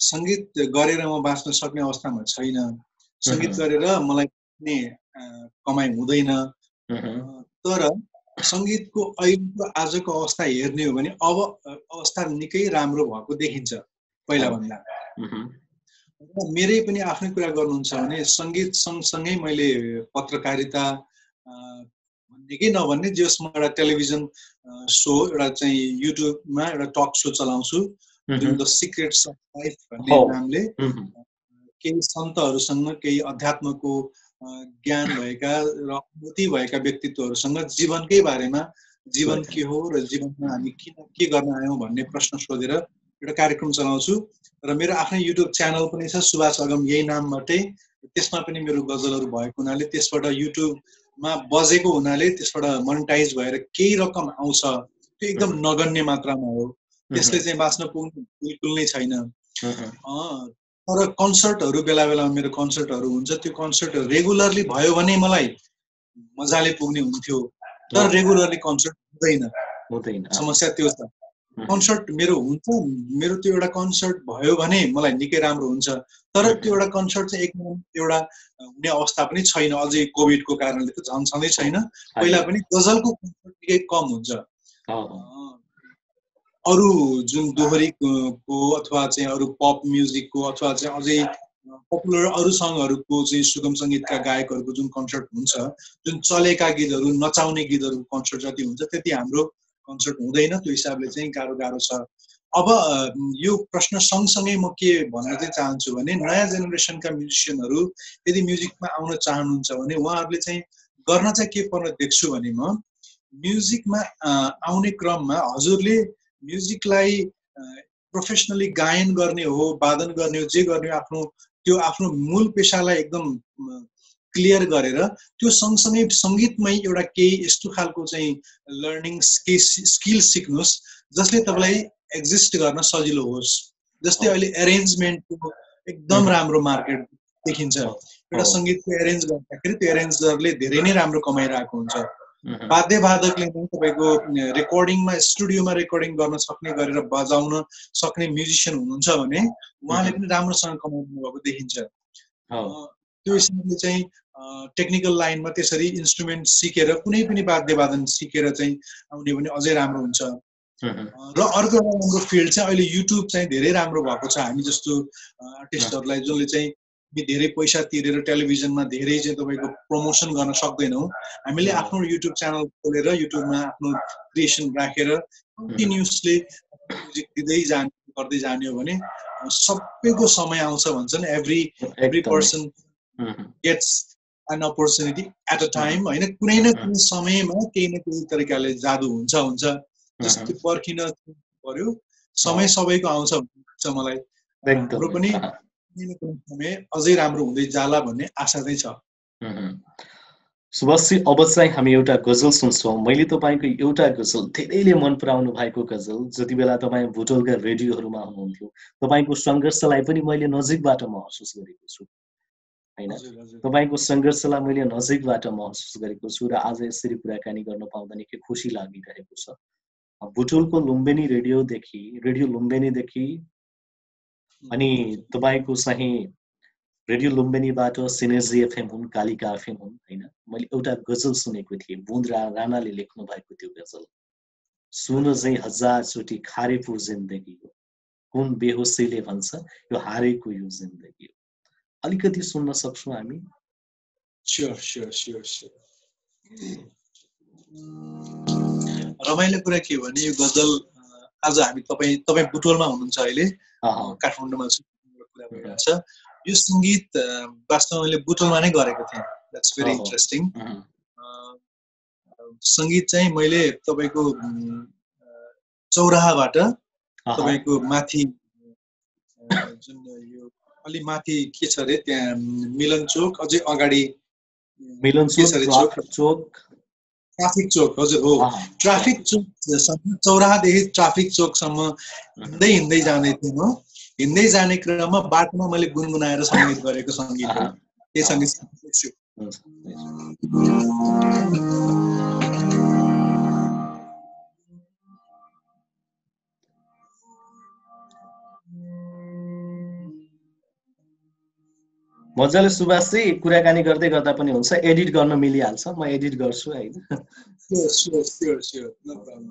सङ्गीत गरेर म बाँच्न सक्ने अवस्थामा छैन। सङ्गीत गरेर मलाई कुनै कमाइ हुँदैन। तर सङ्गीतको अहिलेको आजको अवस्था हेर्ने हो भने अब अवस्था निकै राम्रो भएको देखिन्छ पहिलाभन्दा। मेरै पनि आफ्नै कुरा गर्नुहुन्छ भने सङ्गीत सँगसँगै मैले पत्रकारिता भन्ने नभन्ने जस म एउटा टेलिभिजन सो, एउटा चाहिँ युट्युबमा एउटा टक सो चलाउँछु जुन द सिक्रेट्स अफ लाइफ भन्ने नामले। केही सन्तहरूसँग, केही अध्यात्मको ज्ञान भएका र अनुभूति भएका व्यक्तित्वहरूसँग जीवनकै बारेमा, जीवन के हो र जीवनमा हामी किन के गर्न आयौँ भन्ने प्रश्न सोधेर एउटा कार्यक्रम चलाउँछु। र मेरो आफ्नै युट्युब च्यानल पनि छ, सुभाष अगम, यही नामबाटै। त्यसमा पनि मेरो गजलहरू भएको हुनाले त्यसबाट युट्युबमा बजेको हुनाले त्यसबाट मोनेटाइज भएर केही रकम आउँछ। त्यो एकदम नगण्य मात्रामा हो। त्यसले चाहिँ बाँच्न पुग्नु बिल्कुल नै छैन। तर कन्सर्टहरू बेला बेलामा मेरो कन्सर्टहरू हुन्छ। त्यो कन्सर्टहरू रेगुलरली भयो भने मलाई मजाले पुग्ने हुन्थ्यो। तर रेगुलरली कन्सर्ट हुँदैन। समस्या त्यो छ। कन्सर्ट मेरो हुन्छ, मेरो त्यो एउटा कन्सर्ट भयो भने मलाई निकै राम्रो हुन्छ। तर त्यो एउटा कन्सर्ट चाहिँ एउटा हुने अवस्था पनि छैन। अझै कोभिडको कारणले त झन् छँदै छैन। पहिला पनि गजलको कन्सर्ट निकै कम हुन्छ। अरू जुन दोहोरीको अथवा चाहिँ अरू पप म्युजिकको अथवा चाहिँ अझै पपुलर अरू सङ्गहरूको चाहिँ सुगम सङ्गीतका गायकहरूको जुन कन्सर्ट हुन्छ, जुन चलेका गीतहरू, नचाउने गीतहरूको कन्सर्ट जति हुन्छ त्यति हाम्रो कन्सर्ट हुँदैन। त्यो हिसाबले चाहिँ गाह्रो छ। अब यो प्रश्न सँगसँगै म के भन्न चाहिँ चाहन्छु भने नयाँ जेनेरेसनका म्युजिसियनहरू यदि म्युजिकमा आउन चाहनुहुन्छ भने उहाँहरूले चाहिँ गर्न चाहिँ के पर्न देख्छु भने म म्युजिकमा आउने क्रममा हजुरले म्युजिकलाई प्रोफेसनली गायन गर्ने हो, वादन गर्ने हो, जे गर्ने हो, आफ्नो मूल पेशालाई एकदम क्लियर गरेर त्यो सँगसँगै सङ्गीतमै एउटा केही यस्तो खालको चाहिँ लर्निङ स्किल सिक्नुहोस् जसले तपाईँलाई एक्जिस्ट गर्न सजिलो होस्। जस्तै अहिले एरेन्जमेन्टको एकदम राम्रो मार्केट देखिन्छ। एउटा सङ्गीतको एरेन्ज गर्दाखेरि त्यो एरेन्जरले धेरै नै राम्रो कमाइरहेको हुन्छ। वाद्यवादकले पनि तपाईँको रेकर्डिङमा स्टुडियोमा रेकर्डिङ गर्न सक्ने गरेर बजाउन सक्ने म्युजिसियन हुनुहुन्छ भने उहाँले पनि राम्रोसँग कमाउनु भएको देखिन्छ। त्यो हिसाबले चाहिँ टेक्निकल लाइनमा त्यसरी इन्स्ट्रुमेन्ट सिकेर कुनै पनि वाद्यवादन सिकेर चाहिँ आउने भने अझै राम्रो हुन्छ। र अर्को राम्रो फिल्ड चाहिँ अहिले युट्युब चाहिँ धेरै राम्रो भएको छ। हामी जस्तो आर्टिस्टहरूलाई जसले चाहिँ धेरै पैसा तिरेर टेलिभिजनमा धेरै चाहिँ तपाईँको प्रमोसन गर्न सक्दैनौँ, हामीले आफ्नो युट्युब च्यानल खोलेर युट्युबमा आफ्नो क्रिएसन राखेर कन्टिन्युसली म्युजिक दिँदै गर्दै जाने हो भने सबैको समय आउँछ भन्छन्। Every person gets an opportunity at a time, होइन? कुनै न कुनै समयमा केही न केही तरिकाले जादु हुन्छ। जस्तै पर्खिन पर्यो, समय सबैको आउँछ भन्छ मलाई। हाम्रो पनि समय अझै राम्रो हुँदै जाला भन्ने आशा चाहिँ छ। सुभाषजी, अब चाहिँ हामी एउटा गजल सुन्छौँ। मैले तपाईँको एउटा गजल धेरैले मन पराउनु भएको गजल, जति बेला तपाईँ भुटोलका रेडियोहरूमा हुनुहुन्थ्यो, तपाईँको सङ्घर्षलाई पनि मैले नजिकबाट महसुस गरेको छु, होइन? तपाईँको सङ्घर्षलाई मैले नजिकबाट महसुस गरेको छु र आज यसरी कुराकानी गर्न पाउँदा निकै खुसी लागिरहेको छ। भुटोलको रेडियो लुम्बिनीदेखि अनि तपाईँको चाहिँ रेडियो लुम्बिनीबाट सिनेजी एफएम हुन्, कालिका एफएम हुन्, होइन? मैले एउटा गजल सुनेको थिएँ, बुन्द राणाले लेख्नु भएको त्यो गजल, सुन चाहिँ 1000 चोटि खारेको जिन्दगी हो, कुन बेहोसीले भन्छ यो हारेको यो जिन्दगी हो। अलिकति सुन्न सक्छौँ हामी? स्योर। रमाइलो कुरा के भने यो गजल आज हामी तपाईँ बुटोलमा हुनुहुन्छ, अहिले काठमाडौँमा कुरा भइरहेको छ। यो सङ्गीत वास्तवमा मैले बुटोलमा नै गरेको थिएँ। That's very interesting. सङ्गीत चाहिँ मैले तपाईँको चौराहाबाट तपाईँको माथि जुन यो अलि माथि के छ अरे त्यहाँ मिलन चोक, अझै अगाडि ट्राफिक चोक, हजुर हो, ट्राफिक चोकसम्म, चौराहादेखि ट्राफिक चोकसम्म हिँड्दै जाँदै थिएँ म। हिँड्दै जाने क्रममा बाटोमा मैले गुनगुनाएर सङ्गीत गरेको सङ्गीत हो। त्यही सङ्गीत मजाले सुभाषजी कुराकानी गर्दै गर्दा पनि हुन्छ, एडिट गर्न मिलिहाल्छ, म एडिट गर्छु, होइन? Sure, no problem.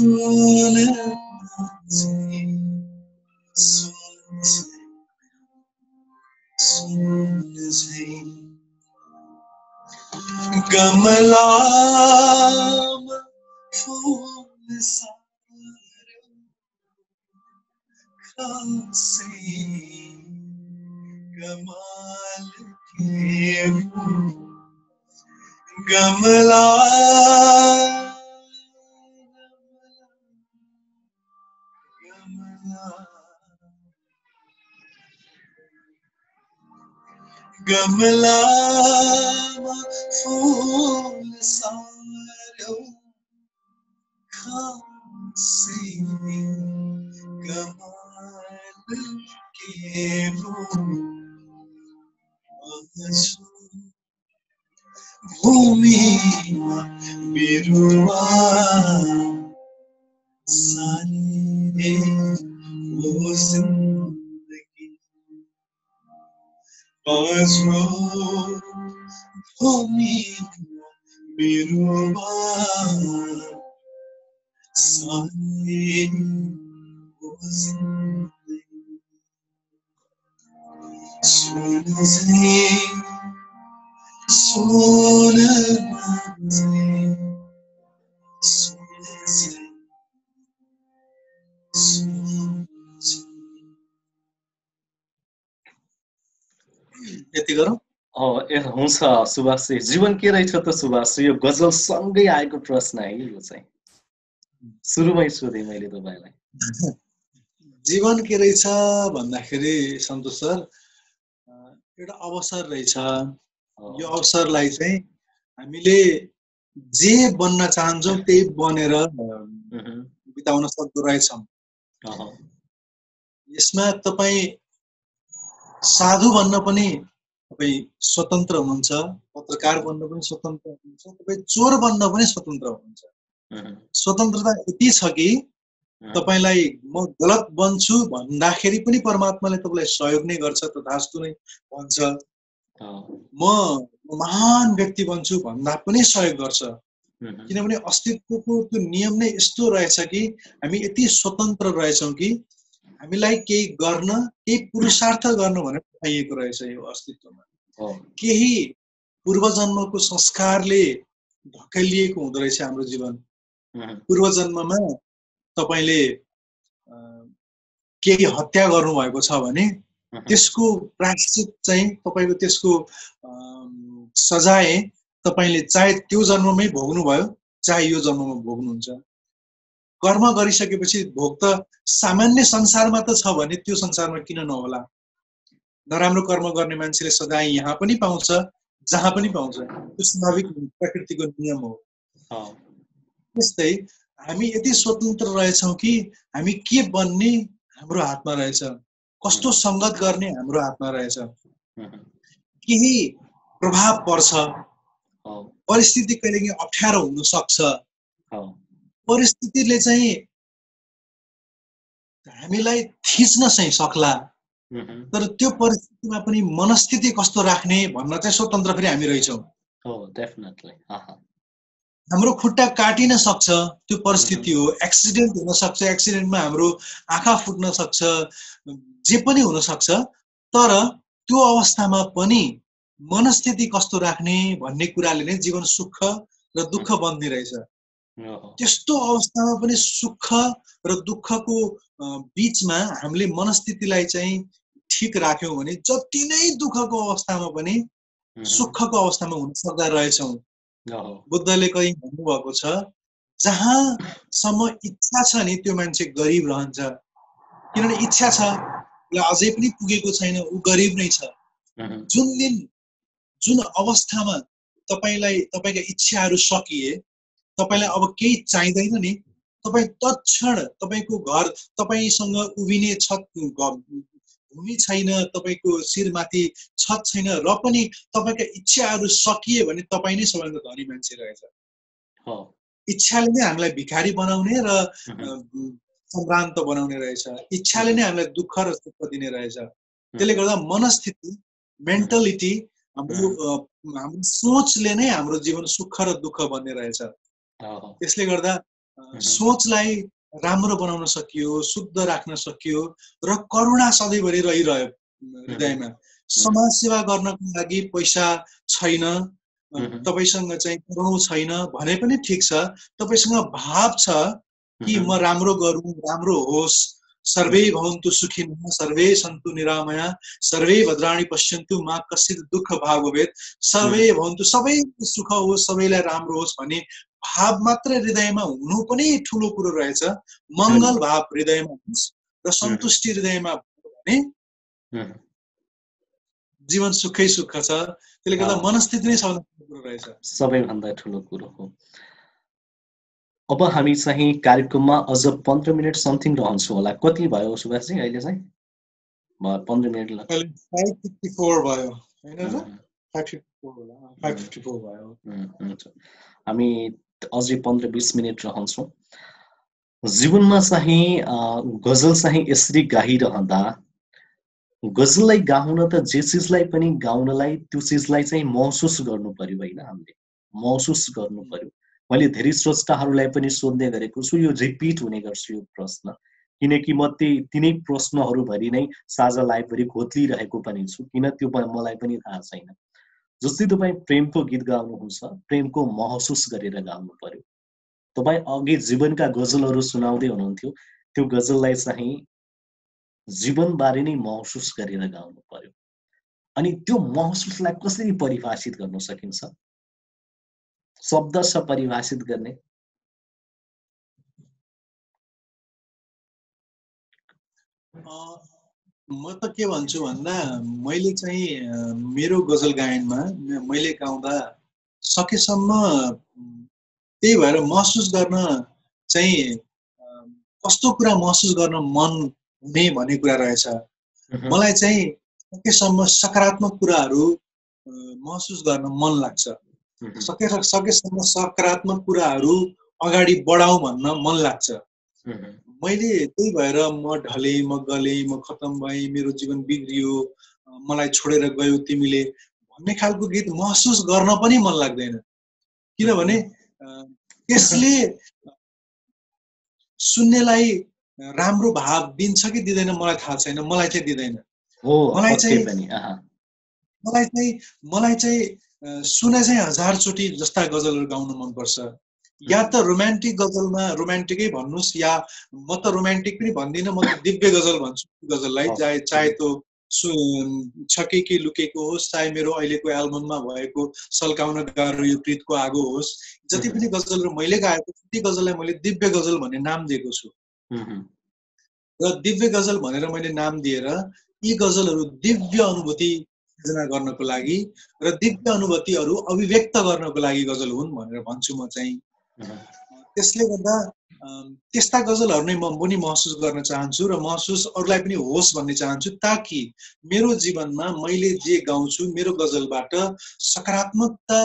सुन गमलामा फूल सार्यो खासै कमाल के हो गमला गमलामा फूल सार्यो खासै कमाल के हो भूमिमा बिरुवा सारे हो जिन्दगी पछ्रो भूमिमा बिरुवा सारे हो जिन्दगी सुन सुन यति गरौँ हुन्छ सुभाषजी, जीवन के रहेछ त सुभाषजी? यो गजल सँगै आएको प्रश्न है यो चाहिँ, सुरुमै सोधेँ मैले तपाईलाई। जीवन के रहेछ भन्दाखेरि सन्तोष सर एउटा अवसर रहेछ। यो अवसरलाई चाहिँ हामीले जे बन्न चाहन्छौँ त्यही बनेर बिताउन सक्दो रहेछौँ। यसमा तपाईँ साधु बन्न पनि तपाईँ स्वतन्त्र हुनुहुन्छ, पत्रकार बन्न पनि स्वतन्त्र हुनुहुन्छ, तपाईँ चोर बन्न पनि स्वतन्त्र हुनुहुन्छ। स्वतन्त्रता यति छ कि तपाईलाई म गलत बन्छु भन्दाखेरि पनि परमात्माले तपाईलाई सहयोग नै गर्छ, तथास्तु नै भन्छ। म महान व्यक्ति बन्छु भन्दा पनि सहयोग गर्छ, किनभने अस्तित्वको त्यो नियम नै यस्तो रहेछ कि हामी यति स्वतन्त्र रहेछौँ कि हामीलाई केही गर्न, केही पुरुषार्थ गर्न भनेर पठाइएको रहेछ यो अस्तित्वमा। केही पूर्वजन्मको संस्कारले ढकेलिएको हुँदो रहेछ हाम्रो जीवन। पूर्वजन्ममा तपाईले केही हत्या गर्नुभएको छ भने त्यसको प्रायश्चित चाहिँ तपाईको त्यसको सजाय तपाईले चाहे त्यो जन्ममै भोग्नु भयो, चाहे यो जन्ममा भोग्नुहुन्छ। कर्म गरिसकेपछि भोग त सामान्य संसारमा त छ भने त्यो संसारमा किन नहोला? नराम्रो कर्म गर्ने मान्छेले सजाय यहाँ पनि पाउँछ, जहाँ पनि पाउँछ। त्यो स्वाभाविक प्रकृतिको नियम हो। त्यस्तै हामी यति स्वतन्त्र रहेछौँ कि हामी के बन्ने हाम्रो हातमा रहेछ, कस्तो संगत गर्ने हाम्रो हातमा रहेछ। केही प्रभाव पर्छ, परिस्थिति कहिलेकाहीँ अप्ठ्यारो हुन सक्छ, परिस्थितिले चाहिँ हामीलाई थिच्न चाहिँ सक्ला, तर त्यो परिस्थितिमा पनि मनस्थिति कस्तो राख्ने भन्न चाहिँ स्वतन्त्र फेरि हामी रहेछौँ। हाम्रो खुट्टा काटिन सक्छ, त्यो परिस्थिति हो। एक्सिडेन्ट हुन सक्छ, एक्सिडेन्टमा हाम्रो आँखा फुट्न सक्छ, जे पनि हुन सक्छ, तर त्यो अवस्थामा पनि मनस्थिति कस्तो राख्ने भन्ने कुराले नै जीवन सुख र दुःख बन्ने रहेछ। त्यस्तो अवस्थामा पनि सुख र दुःखको बीचमा हामीले मनस्थितिलाई चाहिँ ठिक राख्यौँ भने जति नै दुःखको अवस्थामा पनि सुखको अवस्थामा हुन सक्दा रहेछौँ। बुद्धले कहीँ भन्नुभएको छ, जहाँसम्म इच्छा छ नि त्यो मान्छे गरिब रहन्छ, किनभने इच्छा छ, अझै पनि पुगेको छैन, ऊ गरिब नै छ। जुन दिन जुन अवस्थामा तपाईलाई तपाईका इच्छाहरू सकिए, तपाईलाई अब केही चाहिँदैन नि, तपाईँ तत्क्षण तपाईको घर, तपाईसँग उभिने छत भूमि छैन, तपाईको शिरमाथि छत छैन, र पनि तपाईका इच्छाहरू सकिए भने तपाईँ नै सबैभन्दा धनी मान्छे रहेछ। इच्छाले नै हामीलाई भिखारी बनाउने र सम्भ्रान्त बनाउने रहेछ। इच्छाले नै हामीलाई दुःख र सुख दिने रहेछ। त्यसले गर्दा मनस्थिति, मेन्टलिटी, हाम्रो सोचले नै हाम्रो जीवन सुख र दुःख बन्ने रहेछ। त्यसले गर्दा सोचलाई राम्रो बनाउन सकियो, शुद्ध राख्न सकियो र करुणा सधैँभरि रहिरह्यो हृदयमा। समाज सेवा गर्नको लागि पैसा छैन, तपाईसँग चाहिँ करोड छैन भने पनि ठिक छ, तपाईसँग भाव छ कि म राम्रो गरौँ, राम्रो होस्, सर्वे भवन्तु सुखिनः सर्वे सन्तु निरामया सर्वे भद्राणि पश्यन्तु मा कश्चित् दुःख भाग भवेत्, सर्वे भवन्तु सबै सुख होस्, सबैलाई राम्रो होस् भन्ने भाव मात्र हृदयमा हुनु पनि ठुलो कुरो रहेछ। मङ्गल भाव हृदयमा होस् र सन्तुष्टि हृदयमा भने जीवन सुखै सुख छ। त्यसले गर्दा मनस्थिति नै सबैभन्दा ठुलो कुरो रहेछ, सबैभन्दा ठुलो कुरो हो। अब हामी चाहिँ कार्यक्रममा अझ 15 मिनट समथिङ रहन्छौँ होला। कति भयो सुभाषजी अहिले चाहिँ? 15 मिनट ल 554 भयो हैन र? 554 होला, 554 भयो। हामी अझै 15-20 मिनट रहन्छौँ। जीवनमा चाहिँ गजल चाहिँ यसरी गाइरहँदा गजललाई गाउन त जे चिजलाई पनि गाउनलाई त्यो चिजलाई चाहिँ महसुस गर्नु पर्यो हैन? हामीले महसुस गर्नु पर्यो। मैले धेरै स्रष्टाहरूलाई पनि सोध्ने गरेको छु, यो रिपिट हुने गर्छु यो प्रश्न, किनकि म तिनै प्रश्नहरूभरि नै साझा लाइभभरि खोतलिरहेको पनि छु, किन त्यो मलाई पनि थाहा छैन। जस्तै तपाईँ प्रेमको गीत गाउनुहुन्छ, प्रेमको महसुस गरेर गाउनु पर्यो। तपाईँ अघि जीवनका गजलहरू सुनाउँदै हुनुहुन्थ्यो, त्यो गजललाई चाहिँ जीवनबारे नै महसुस गरेर गाउनु पर्यो। अनि त्यो महसुसलाई कसरी परिभाषित गर्न सकिन्छ? शब्द छ परिभाषित गर्ने? म त के भन्छु भन्दा, मैले चाहिँ मेरो गजल गायनमा मैले गाउँदा सकेसम्म त्यही भएर महसुस गर्न चाहिँ कस्तो कुरा महसुस गर्न मन हुने भन्ने कुरा रहेछ। मलाई चाहिँ सकेसम्म सकारात्मक कुराहरू महसुस गर्न मन लाग्छ। सकेसम्म सकारात्मक कुराहरू अगाडि बढाउँ भन्न मन लाग्छ। मैले त्यही भएर म ढले, म गले, म खतम भएँ, मेरो जीवन बिग्रियो, मलाई छोडेर गयो तिमीले भन्ने खालको गीत महसुस गर्न पनि मन लाग्दैन। किनभने त्यसले सुन्नेलाई राम्रो भाव दिन्छ कि दिँदैन मलाई थाहा छैन, मलाई चाहिँ दिँदैन। मलाई चाहिँ सुने चाहिँ 1000 चोटि जस्ता गजलहरू गाउन मनपर्छ। या त रोमान्टिक गजलमा रोमान्टिकै भन्नुस्, या म त रोमान्टिक पनि भन्दिनँ, म त दिव्य गजल भन्छु गजललाई। चाहे त्यो छकेकी लुकेको होस्, चाहे मेरो अहिलेको एल्बममा भएको सल्काउन गाह्रो यो प्रीतको आगो होस्, जति पनि गजलहरू मैले गाएको छु ती गजललाई मैले दिव्य गजल भन्ने नाम दिएको छु। र दिव्य गजल भनेर मैले नाम दिएर यी गजलहरू दिव्य अनुभूति सृजना गर्नको लागि र दिव्य अनुभूतिहरू अभिव्यक्त गर्नको लागि गजल हुन् भनेर भन्छु म चाहिँ। त्यसले गर्दा त्यस्ता गजलहरू नै म पनि महसुस गर्न चाहन्छु र महसुस अरूलाई पनि होस् भन्ने चाहन्छु, ताकि मेरो जीवनमा मैले जे गाउँछु मेरो गजलबाट सकारात्मकता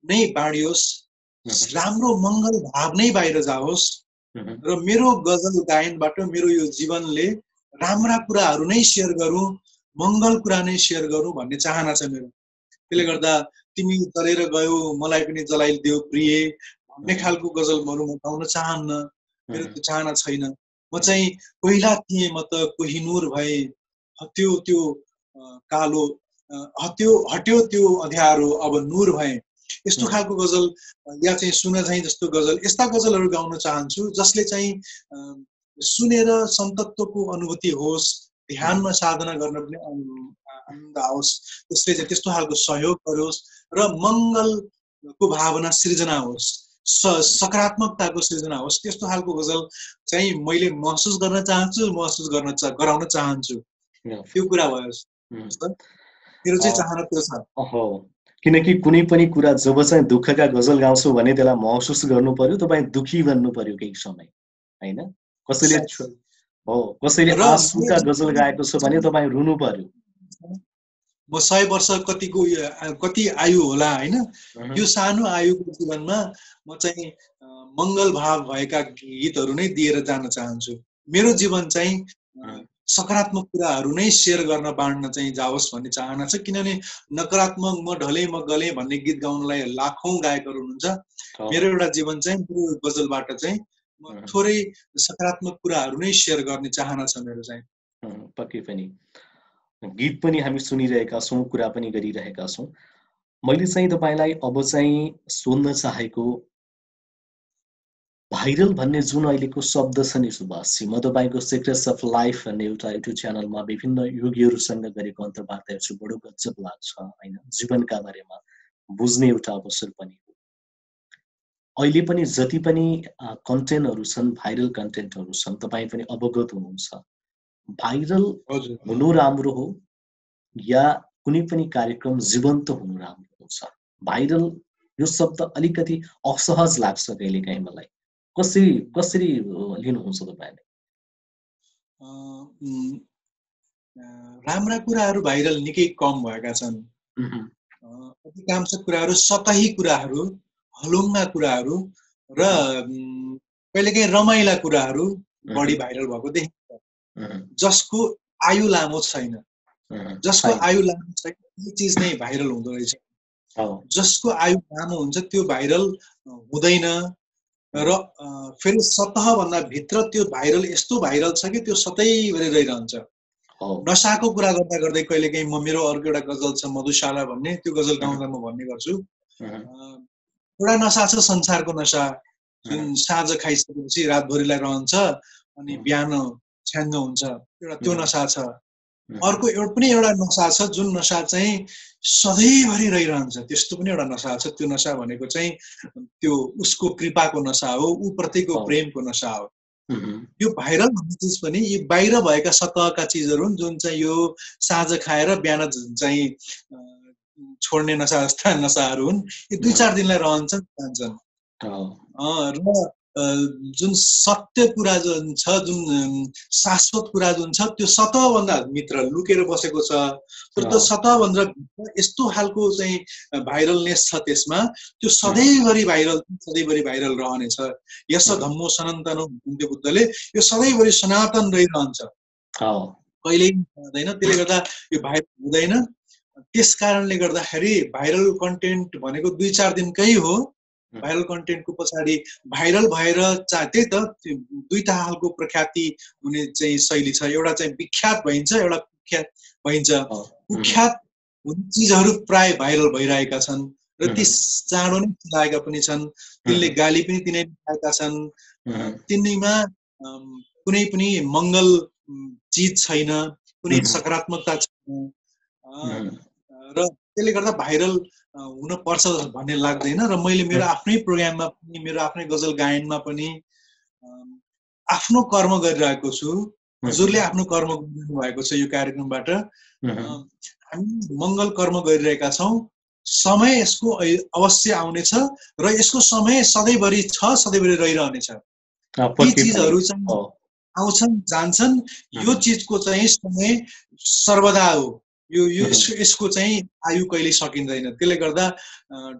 नै बाँडियोस्, राम्रो मङ्गल भाव नै बाहिर जाओस् र मेरो गजल गायनबाट मेरो यो जीवनले राम्रा कुराहरू नै सेयर गरौँ, मङ्गल कुरा नै सेयर गरौँ भन्ने चाहना छ मेरो। त्यसले गर्दा तिमी जलेर गयो मलाई पनि जलाइदेऊ प्रिय भन्ने खालको गजलहरू म गाउन चाहन्न, मेरो त्यो चाहना छैन। म चाहिँ पहिला थिएँ म त कोहिनुर भए, हट्यो त्यो कालो, हट्यो त्यो अँध्यारो अब नूर भए, यस्तो खालको गजल या चाहिँ सुन झैँ जस्तो गजल, यस्ता गजलहरू गाउन चाहन्छु जसले चाहिँ सुनेर सन्तत्वको अनुभूति होस्, ध्यानमा साधना गर्न पनि आनन्द आओस्, त्यसले चाहिँ त्यस्तो खालको सहयोग गरोस् र मङ्गलको भावना सृजना होस्, सकारात्मकताको सृजना होस्, त्यस्तो खालको गजल चाहिँ मैले महसुस गर्न चाहन्छु, महसुस गराउन चाहन्छु। त्यो कुरा भयो मेरो चाहिँ चाहना त्यो छ। किनकि कुनै पनि कुरा जब चाहिँ दुःखका गजल गाउँछु भने त्यसलाई महसुस गर्नु पर्यो, तपाईँ दुखी बन्नु पर्यो केही समय हैन। कसैले आँसुका गजल गाएको छ भने तपाईँ रुनु पर्यो। म 100 वर्ष कति आयु होला हैन, यो सानो आयुको जीवनमा म चाहिँ मङ्गल भाव भएका गीतहरू नै दिएर जान चाहन्छु। मेरो जीवन चाहिँ सकारात्मक कुराहरू नै सेयर गर्न बाँड्न चाहिँ जाओस् भन्ने चाहना छ। किनभने नकारात्मक म ढले म गले भन्ने गीत गाउनलाई लाखौं गायकहरू हुनुहुन्छ। मेरो एउटा जीवन चाहिँ मेरो गजलबाट चाहिँ म थोरै सकारात्मक कुराहरू नै सेयर गर्ने चाहना छ मेरो चाहिँ। पक्कै पनि गीत पनि हामी सुनिरहेका छौँ, कुरा पनि गरिरहेका छौँ। मैले चाहिँ तपाईँलाई अब चाहिँ सोध्न चाहेको भाइरल भन्ने जुन अहिलेको शब्द छ नि सुभाषजी, म तपाईँको सिक्रेट्स अफ लाइफ भन्ने एउटा युट्युब च्यानलमा विभिन्न योगीहरूसँग गरेको अन्तर्वार्ता हेर्छु, बडो गजब लाग्छ होइन, जीवनका बारेमा बुझ्ने एउटा अवसर पनि हो। अहिले पनि जति पनि कन्टेन्टहरू छन्, भाइरल कन्टेन्टहरू छन्, तपाईँ पनि अवगत हुनुहुन्छ। भाइरल हुनु राम्रो हो या कुनै पनि कार्यक्रम जीवन्त हुनु राम्रो हुन्छ? भाइरल यो शब्द अलिकति असहज लाग्छ कहिलेकाहीँ मलाई। कसरी लिनुहुन्छ तपाईँले? राम्रा कुराहरू भाइरल निकै कम भएका छन्। अधिकांश कुराहरू सतही कुराहरू, हलुङ्गा कुराहरू र कहिलेकाहीँ रमाइला कुराहरू बढी भाइरल भएको देखिन्छ। जसको आयु लामो छैन, जसको आयु लामो छैन त्यो चिज नै भाइरल हुँदो रहेछ। जसको आयु लामो हुन्छ त्यो भाइरल हुँदैन र फेरि सतहभन्दा भित्र त्यो भाइरल यस्तो भाइरल छ कि त्यो सतैभरि रहिरहन्छ। नसाको कुरा गर्दा गर्दै कहिलेकाहीँ म मेरो अर्को एउटा गजल छ मधुशाला भन्ने, त्यो गजल गाउँदा म भन्ने गर्छु, एउटा नसा छ संसारको नसा, जुन साँझ खाइसकेपछि रातभरिलाई रहन्छ अनि बिहान छ्याङ्ग हुन्छ, एउटा त्यो नसा छ। अर्को पनि एउटा नसा छ जुन नसा चाहिँ सधैँभरि रहिरहन्छ, त्यस्तो पनि एउटा नसा छ। त्यो नसा भनेको चाहिँ त्यो उसको कृपाको नसा हो, ऊ प्रतिको प्रेमको नसा हो। यो भाइरल भन्ने चिज पनि यी बाहिर भएका सतहका चिजहरू हुन् जुन चाहिँ यो साँझ खाएर बिहान चाहिँ छोड्ने नसा जस्ता नसाहरू हुन्। यो 2-4 दिनलाई रहन्छन् जान्छन्। र जुन सत्य कुरा जुन छ, जुन शाश्वत कुरा जुन छ, त्यो सतहभन्दा भित्र लुकेर बसेको छ। तर त्यो सतहभन्दा यस्तो खालको चाहिँ भाइरलनेस छ त्यसमा, त्यो सधैँभरि भाइरल रहनेछ। यस धम्मो सनातनो भन्थे बुद्धले, यो सधैँभरि सनातन रहिरहन्छ, कहिल्यै हुँदैन। त्यसले गर्दा यो भाइरल हुँदैन। त्यस कारणले गर्दाखेरि भाइरल कन्टेन्ट भनेको 2-4 दिनकै हो। भाइरल कन्टेन्टको पछाडि भाइरल भएर त्यही त दुईटा खालको प्रख्याति हुने चाहिँ शैली छ। एउटा चाहिँ विख्यात भइन्छ, एउटा कुख्यात भइन्छ। कुख्यात हुने चिजहरू प्राय भाइरल भइरहेका छन् र ती चाँडो नै लागेका पनि छन्। तिनले गाली पनि तिनै खाएका छन्। तिनैमा कुनै पनि मङ्गल चिज छैन, कुनै सकारात्मकता छैन र त्यसले गर्दा भाइरल हुन पर्छ भन्ने लाग्दैन। र मैले मेरो आफ्नै प्रोग्राममा पनि, मेरो आफ्नै गजल गायनमा पनि आफ्नो कर्म गरिरहेको छु। हजुरले आफ्नो कर्म गर्नु भएको छ यो कार्यक्रमबाट। हामी मङ्गल कर्म गरिरहेका छौँ। समय यसको अवश्य आउनेछ र यसको समय सधैँभरि छ, सधैँभरि रहिरहनेछ। यी चिजहरू चाहिँ आउँछन् जान्छन्, यो चिजको चाहिँ समय सर्वदा हो। यो यसको चाहिँ आयु कहिले सकिँदैन। त्यसले गर्दा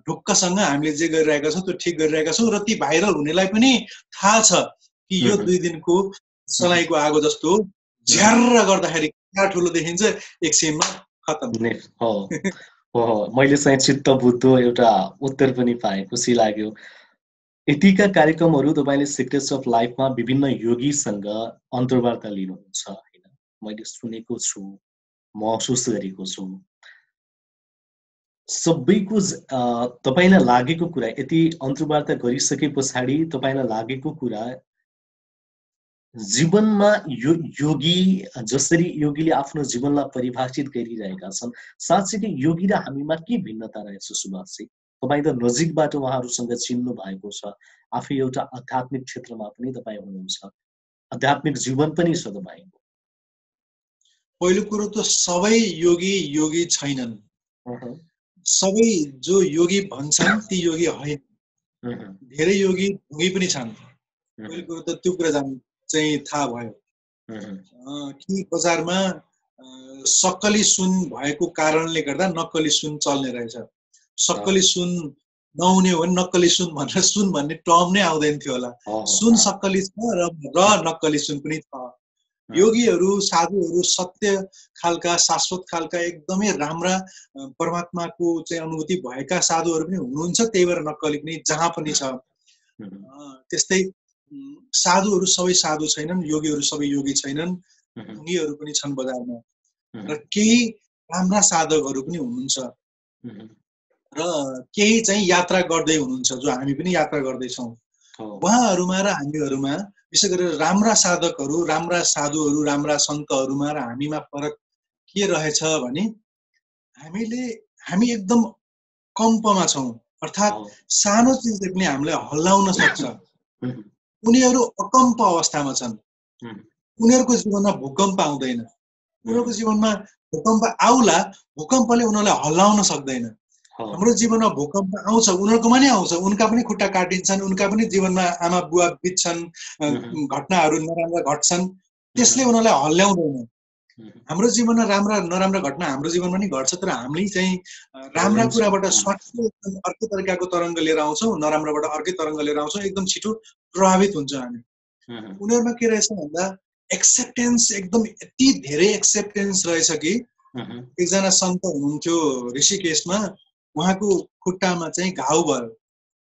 ढुक्कसँग हामीले जे गरिरहेका छौँ त्यो ठिक गरिरहेका छौँ र ती भाइरल हुनेलाई पनि थाहा छ कि यो 2 दिनको सलाइको आगो जस्तो हो। झ्यार्र गर्दाखेरि क्या ठुलो देखिन्छ, एकछिनमा खतम। मैले चाहिँ चित्त बुझ्दो एउटा उत्तर पनि पाएँ, खुसी लाग्यो। यतिका कार्यक्रमहरू तपाईँले सिक्रेट्स अफ लाइफमा विभिन्न योगीसँग अन्तर्वार्ता लिनुहुन्छ होइन, मैले सुनेको छु, महसुस गरेको छु। सबैको तपाईँलाई लागेको कुरा, यति अन्तर्वार्ता गरिसके पछाडि तपाईँलाई लागेको कुरा, जीवनमा यो योगी जसरी योगीले आफ्नो जीवनलाई परिभाषित गरिरहेका छन्, साँच्चै योगी र हामीमा के भिन्नता रहेछ सुभाषजी? तपाईँ त नजिकबाट उहाँहरूसँग चिन्नु भएको छ, आफै एउटा आध्यात्मिक क्षेत्रमा पनि तपाईँ हुनुहुन्छ, आध्यात्मिक जीवन पनि छ तपाईँको। पहिलो कुरो त सबै योगी छैनन्। सबै जो योगी भन्छन् ती योगी होइन। धेरै योगी ढुङ्गी पनि छन्। पहिलो कुरो त त्यो कुरा चाहिँ थाहा भयो कि बजारमा सक्कली सुन भएको कारणले गर्दा नक्कली सुन चल्ने रहेछ। सक्कली सुन नहुने हो भने नक्कली सुन भनेर सुन भन्ने टर्म नै आउँदैन थियो होला। सुन सक्कली छ र नक्कली सुन पनि छ। योगीहरू, साधुहरू सत्य खालका, शाश्वत खालका, एकदमै राम्रा परमात्माको चाहिँ अनुभूति भएका साधुहरू पनि हुनुहुन्छ। त्यही भएर नक्कली पनि जहाँ पनि छ। त्यस्तै साधुहरू सबै साधु छैनन्, योगीहरू सबै योगी छैनन्, ढुङ्गीहरू पनि छन् बजारमा, र केही राम्रा साधकहरू पनि हुनुहुन्छ, र केही चाहिँ यात्रा गर्दै हुनुहुन्छ, जो हामी पनि यात्रा गर्दैछौँ। उहाँहरूमा र हामीहरूमा, विशेष गरेर राम्रा साधकहरू, राम्रा साधुहरू, राम्रा सन्तहरूमा र हामीमा फरक के रहेछ भने हामी एकदम कम्पमा छौँ, अर्थात् सानो चिजले पनि हामीलाई हल्लाउन सक्छ। उनीहरू अकम्प अवस्थामा छन्, उनीहरूको जीवनमा भूकम्प आउँदैन, उनीहरूको जीवनमा भूकम्प आउला, भूकम्पले उनीहरूलाई हल्लाउन सक्दैन। हाम्रो जीवनमा भूकम्प आउँछ, उनीहरूकोमा नि आउँछ, उनका पनि खुट्टा काटिन्छन्, उनका पनि जीवनमा आमा बुवा बित्छन्, घटनाहरू नराम्रा घट्छन्, त्यसले उनीहरूलाई हल्ल्याउँदैन। हाम्रो जीवनमा राम्रा नराम्रा घटना हाम्रो जीवनमा नि घट्छ, तर हामीले चाहिँ राम्रा कुराबाट स्वास्थ्य अर्कै तरिकाको तरङ्ग लिएर आउँछौँ, नराम्रोबाट अर्कै तरङ्ग लिएर आउँछौँ, एकदम छिटो प्रभावित हुन्छ हामी। उनीहरूमा के रहेछ भन्दा एक्सेप्टेन्स, एकदम यति धेरै एक्सेप्टेन्स रहेछ कि एकजना सन्त हुनुहुन्थ्यो ऋषिकेशमा, उहाँको खुट्टामा चाहिँ घाउ भयो,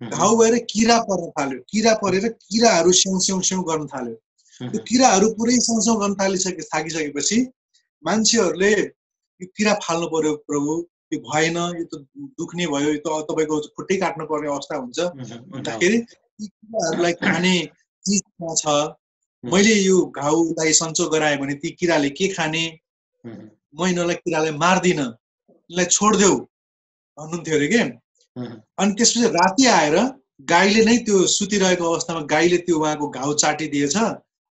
घाउ भएर किरा पर्न थाल्यो, किरा परेर किराहरू स्याउ स्याउ स्याउ गर्न थाल्यो। त्यो किराहरू पुरै स्याउ स्याउ गर्न थाकिसकेपछि मान्छेहरूले यो किरा फाल्नु पर्यो प्रभु, यो भएन, यो त दुख्ने भयो, यो त तपाईँको खुट्टै काट्नु पर्ने अवस्था हुन्छ भन्दाखेरि यी किराहरूलाई खाने चिज छ, मैले यो घाउलाई सन्चो गराएँ भने ती किराले के खाने, म यिनीहरूलाई किरालाई मार्दिनँ, यिनलाई छोडिदेऊ भन्नुहुन्थ्यो अरे के। अनि त्यसपछि राति आएर गाईले नै त्यो सुतिरहेको अवस्थामा गाईले त्यो उहाँको घाउ चाटिदिएछ,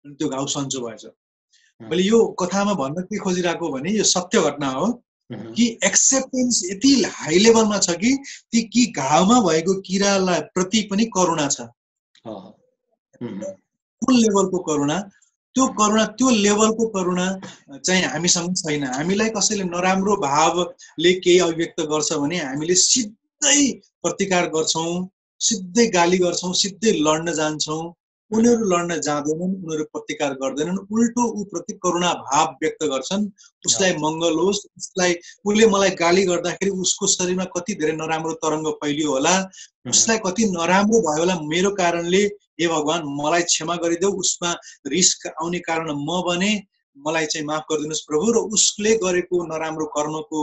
अनि त्यो घाउ सन्चो भएछ। मैले यो कथामा भन्न के खोजिरहेको भने यो सत्य घटना हो कि एक्सेप्टेन्स यति हाई लेभलमा छ कि ती घाउमा भएको किरालाई प्रति पनि करुणा छ। कुन लेभलको करुणा, त्यो लेभलको करुणा चाहिँ हामीसँग छैन। हामीलाई कसैले नराम्रो भावले केही अभिव्यक्त गर्छ भने हामीले सिधै प्रतिकार गर्छौँ, सिधै गाली गर्छौँ, सिधै लड्न जान्छौँ। उनीहरू लड्न जाँदैनन्, उनीहरू प्रतिकार गर्दैनन्, उल्टो ऊ प्रति करुणा भाव व्यक्त गर्छन्। उसलाई मङ्गल होस्, उसले मलाई गाली गर्दाखेरि उसको शरीरमा कति धेरै नराम्रो तरङ्ग फैलियो होला, उसलाई कति नराम्रो भयो होला मेरो कारणले, हे भगवान मलाई क्षमा गरिदेऊ, उसमा रिस्क आउने कारण म बने, मलाई चाहिँ माफ गरिदिनुहोस् प्रभु, र उसले गरेको नराम्रो कर्मको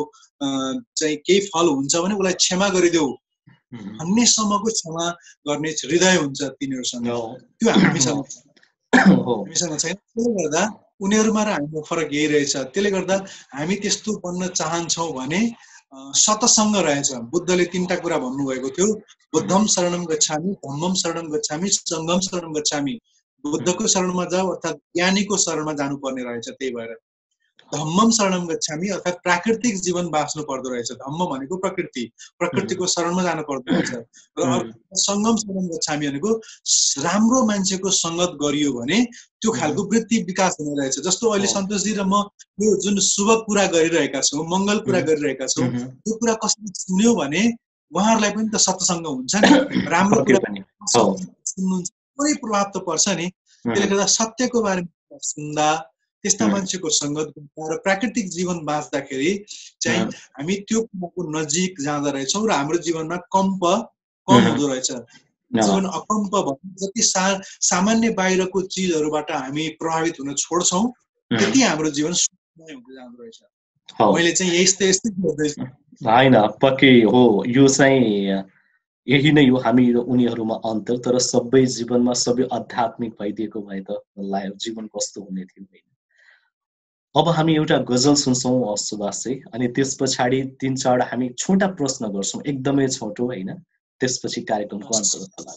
चाहिँ केही फल हुन्छ भने उसलाई क्षमा गरिदेऊ भन्नेसम्मको क्षमा गर्ने हृदय हुन्छ तिनीहरूसँग। त्यो हामीसँग छैन। त्यसले गर्दा उनीहरूमा र हामीमा फरक यही रहेछ। त्यसले गर्दा हामी त्यस्तो बन्न चाहन्छौँ भने सतसङ्ग रहेछ। बुद्धले 3टा कुरा भन्नुभएको थियो, बुद्धम शरणम गच्छामि, धम्मम शरणम गच्छामि, सङ्घम शरणम गच्छामि। बुद्धको शरणमा जाऊ अर्थात् ज्ञानीको शरणमा जानुपर्ने रहेछ। त्यही भएर धम्मम शरणम गच्छामि अर्थात् प्राकृतिक जीवन बाँच्नु पर्दो रहेछ। धम्म भनेको प्रकृतिको शरणमा जानु पर्दो रहेछ। र सङ्गम शरण गच्छामि भनेको राम्रो मान्छेको सङ्गत गरियो भने त्यो खालको वृत्ति विकास हुने रहेछ। जस्तो अहिले सन्तोषजी र म यो जुन शुभ कुरा गरिरहेका छौँ, मङ्गल कुरा गरिरहेका छौँ, त्यो कुरा कसैले सुन्यो भने उहाँहरूलाई पनि त सत्सङ्ग हुन्छ नि, राम्रो कुरा सुन्नुहुन्छ, कुनै प्रभाव त पर्छ नि। त्यसले गर्दा सत्यको बारेमा सुन्दा, त्यस्ता मान्छेको सङ्गत र प्राकृतिक जीवन बाँच्दाखेरि चाहिँ हामी त्यो कुराको नजिक जाँदो रहेछौँ र हाम्रो जीवनमा कम्प कम हुँदो रहेछ। जीवन अकम्प भने जति सामान्य बाहिरको चिजहरूबाट हामी प्रभावित हुन छोड्छौँ त्यति हाम्रो जीवन सुखमय हुँदै जाँदो रहेछ। मैले चाहिँ यस्तै गर्दैछु होइन, पक्कै हो। यो चाहिँ यही नै हो हामी र उनीहरूमा अन्तर। तर सबै जीवनमा सबै आध्यात्मिक भइदिएको भए त जीवन कस्तो हुने थियो होइन। अब हामी एउटा गजल सुन्छौँ सुभाषजी, अनि त्यस पछाडि 3-4 हामी छोटा प्रश्न गर्छौँ, एकदमै छोटो होइन। त्यसपछि कार्यक्रमको अन्त होला।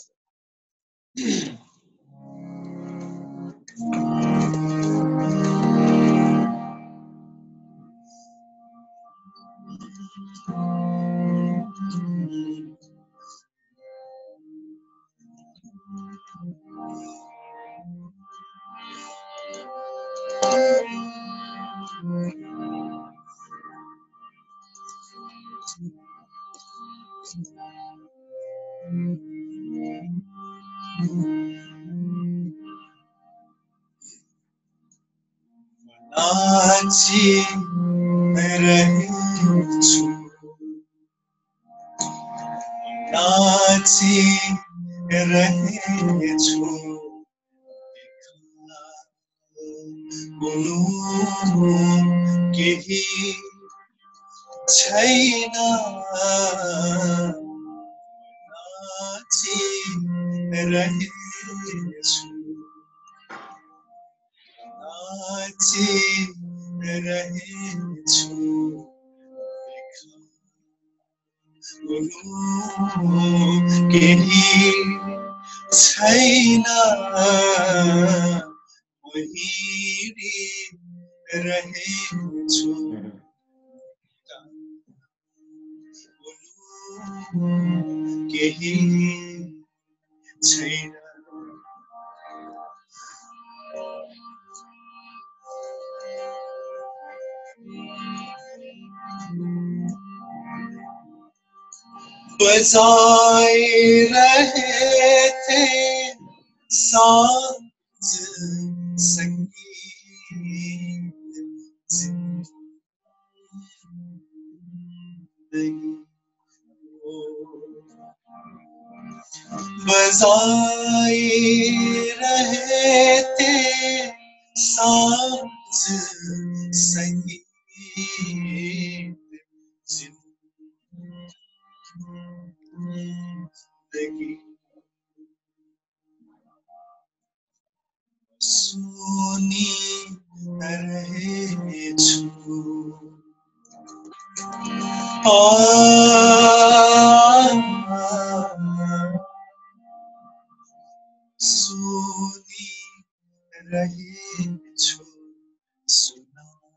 हुनु केही छैन नाचिरहेछु नाचिरहेछु केही छैन रहेछु केही छैन बजाइरहे थे साँझ संगीत जिंदगी बजाइरहे थे साँझ संगीत जिंदगी सुनी रहेछु सुनी रहेछु सुनाउनु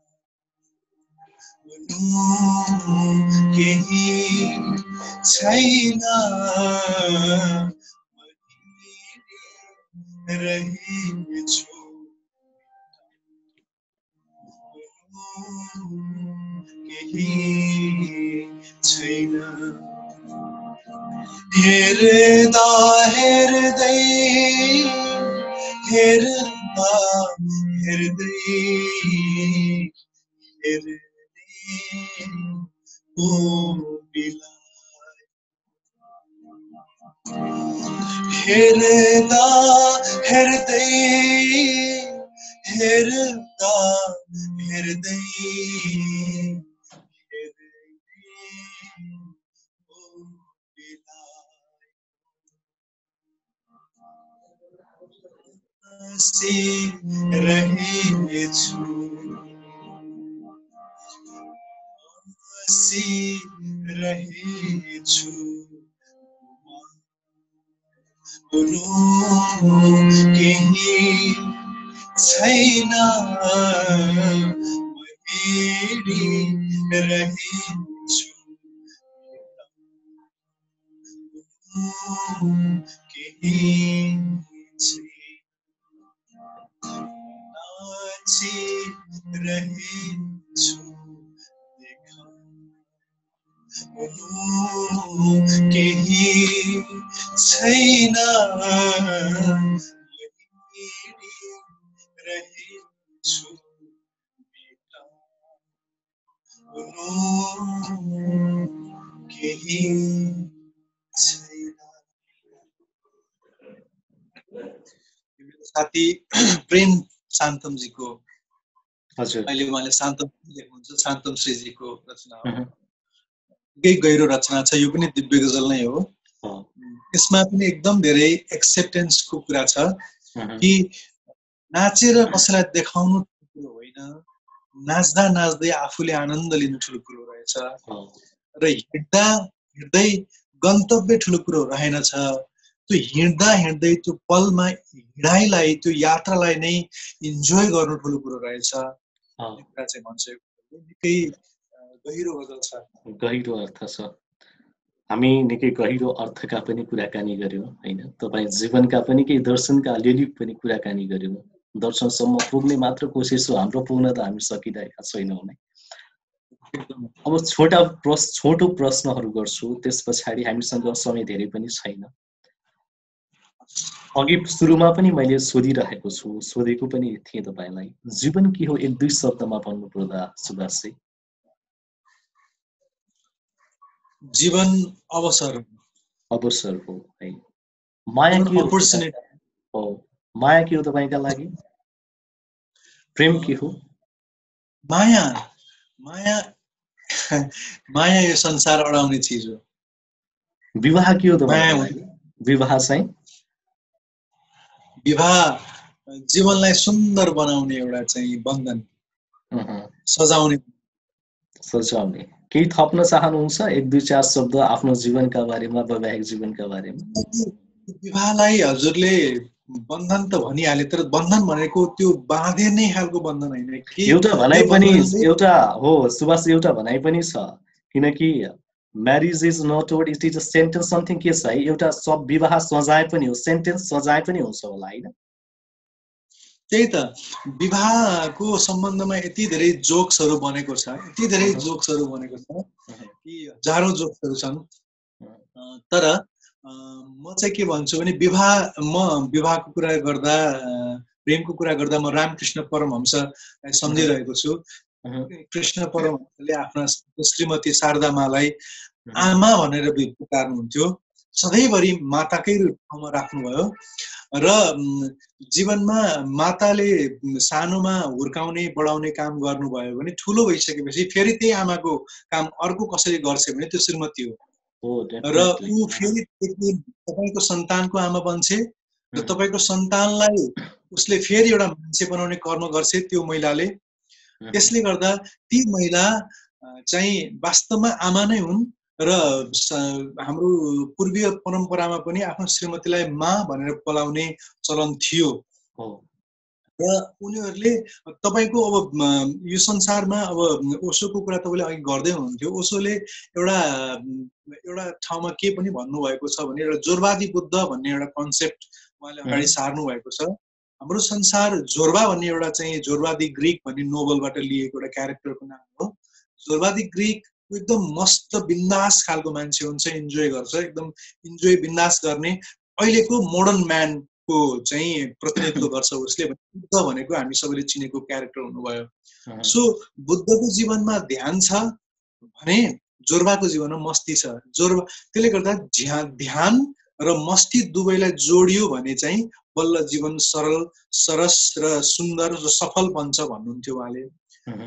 केही छैन रहेछु केही छैन हेर्दा हेर्दै हेर्दा हेर्दै हेर्ने ओ बिलाइ हेर्दा हेर्दै हेर्दा हेर्दै रहेछु रहेछु केही छैन रहेछु केही नाचिरहेछु केही छैन रहेछु केही छैन साथी प्रेम शान्तमजीको हजुर अहिले उहाँले शान्तम लेख्नुहुन्छ शान्तम श्रीजीको रचना हो निकै गहिरो रचना छ यो पनि दिव्य गजल नै हो यसमा पनि एकदम धेरै एक्सेप्टेन्सको कुरा छ कि नाचेर कसैलाई देखाउनु ठुलो होइन नाच्दा नाच्दै आफूले आनन्द लिनु ठुलो कुरो रहेछ र हिँड्दा हिँड्दै गन्तव्य ठुलो कुरो रहेनछ त्यो हिँड्दा हिँड्दै त्यो पलमा हिँडाइलाई त्यो यात्रालाई नै इन्जोय गर्नु ठुलो कुरो रहेछ कुरा चाहिँ भन्छ निकै गहिरो गजल छ गहिरो अर्थ छ हामी निकै गहिरो अर्थका पनि कुराकानी गर्यौँ हैन तपाईँ जीवनका पनि केही दर्शनका अलिअलि पनि कुराकानी गर्यौँ दर्शनसम्म पुग्ने मात्र कोसिस हो हाम्रो पुग्न त हामी सकिरहेका छैनौँ नै अब छोटो प्रश्नहरू गर्छु त्यस पछाडि हामीसँग समय धेरै पनि छैन अघि सुरुमा पनि मैले सोधिरहेको छु सोधेको पनि थिएँ तपाईलाई जीवन के हो एक दुई शब्दमा भन्नु पर्दा सुभाषजी जीवन अवसर हो है माया के हो अपर्च्युनिटी हो माया के हो तपाईका लागि प्रेम के हो? माया माया माया यो संसार अडाउने चिज हो। विवाह के हो माया तपाईँको लागि? विवाह चाहिँ विवाह जीवनलाई सुन्दर बनाउने एउटा चाहिँ बन्धन, सजाउने। सजाउने। केही थप्न चाहनुहुन्छ? 1-2-4 शब्द आफ्नो जीवनका बारेमा, वैवाहिक जीवनका बारेमा? विवाहलाई हजुरले बन्धन त भनिहाले, तर बन्धन भनेको त्यो बाँधिने खालको बन्धन होइन कि एउटा भनाइ त्यो पनि बन्धनले एउटा हो सुभाष, एउटा भनाइ पनि छ, किनकि marriage is not word, it is a sentence something के छ है, एउटा सब विवाह सजाय पनि हो, सेन्टेन्स सजाय पनि हुन्छ होला हैन? त्यही त विवाहको सम्बन्धमा यति धेरै जोक्सहरू बनेको छ, यति धेरै जोक्सहरू बनेको छ कि हजारौं जोक्सहरू छन्। तर म चाहिँ के भन्छु भने विवाहको कुरा गर्दा, प्रेमको कुरा गर्दा म रामकृष्ण परमहंसलाई सम्झिरहेको छु। कृष्ण परमहंसले आफ्ना श्रीमती शारदामालाई आमा भनेर पुकार्नुहुन्थ्यो, सधैँभरि माताकै ठाउँमा राख्नुभयो र जीवनमा माताले सानोमा हुर्काउने बढाउने काम गर्नुभयो भने ठुलो भइसकेपछि फेरि त्यही आमाको काम अर्को कसरी गर्छ भने त्यो श्रीमती हो। र ऊ फेरि तपाईको सन्तानको आमा बन्छ र तपाईको सन्तानलाई उसले फेरि एउटा मान्छे बनाउने कर्म गर्छ त्यो महिलाले। त्यसले गर्दा ती महिला चाहिँ वास्तवमा आमा नै हुन् र हाम्रो पूर्वीय परम्परामा पनि आफ्नो श्रीमतीलाई माँ भनेर बोलाउने चलन थियो। र उनीहरूले तपाईको अब यो संसारमा अब ओशोको कुरा तपाईले अघि गर्दै हुनुहुन्थ्यो, ओशोले एउटा ठाउँमा के पनि भन्नुभएको छ भने एउटा जोरवादी बुद्ध भन्ने एउटा कन्सेप्ट उहाँले अगाडि सार्नु भएको छ। हाम्रो संसार जोरवा भन्ने एउटा चाहिँ जोरवादी ग्रीक भन्ने नोभलबाट लिएको एउटा क्यारेक्टरको नाम हो। जोरवादी ग्रीक एकदम मस्त बिन्दास खालको मान्छे हुन्छ, इन्जोय गर्छ, एकदम इन्जोय बिन्दास गर्ने, अहिलेको मोडर्न म्यान को चाहिँ प्रतिनिधित्व गर्छ उसले। बुद्ध भनेको हामी सबैले चिनेको क्यारेक्टर हुनुभयो। सो बुद्धको जीवनमा ध्यान छ भने जोरवाको जीवनमा मस्ती छ। त्यसले गर्दा ध्यान र मस्ती दुवैलाई जोडियो भने चाहिँ बल्ल जीवन सरल, सरस र सुन्दर र सफल बन्छ भन्नुहुन्थ्यो उहाँले।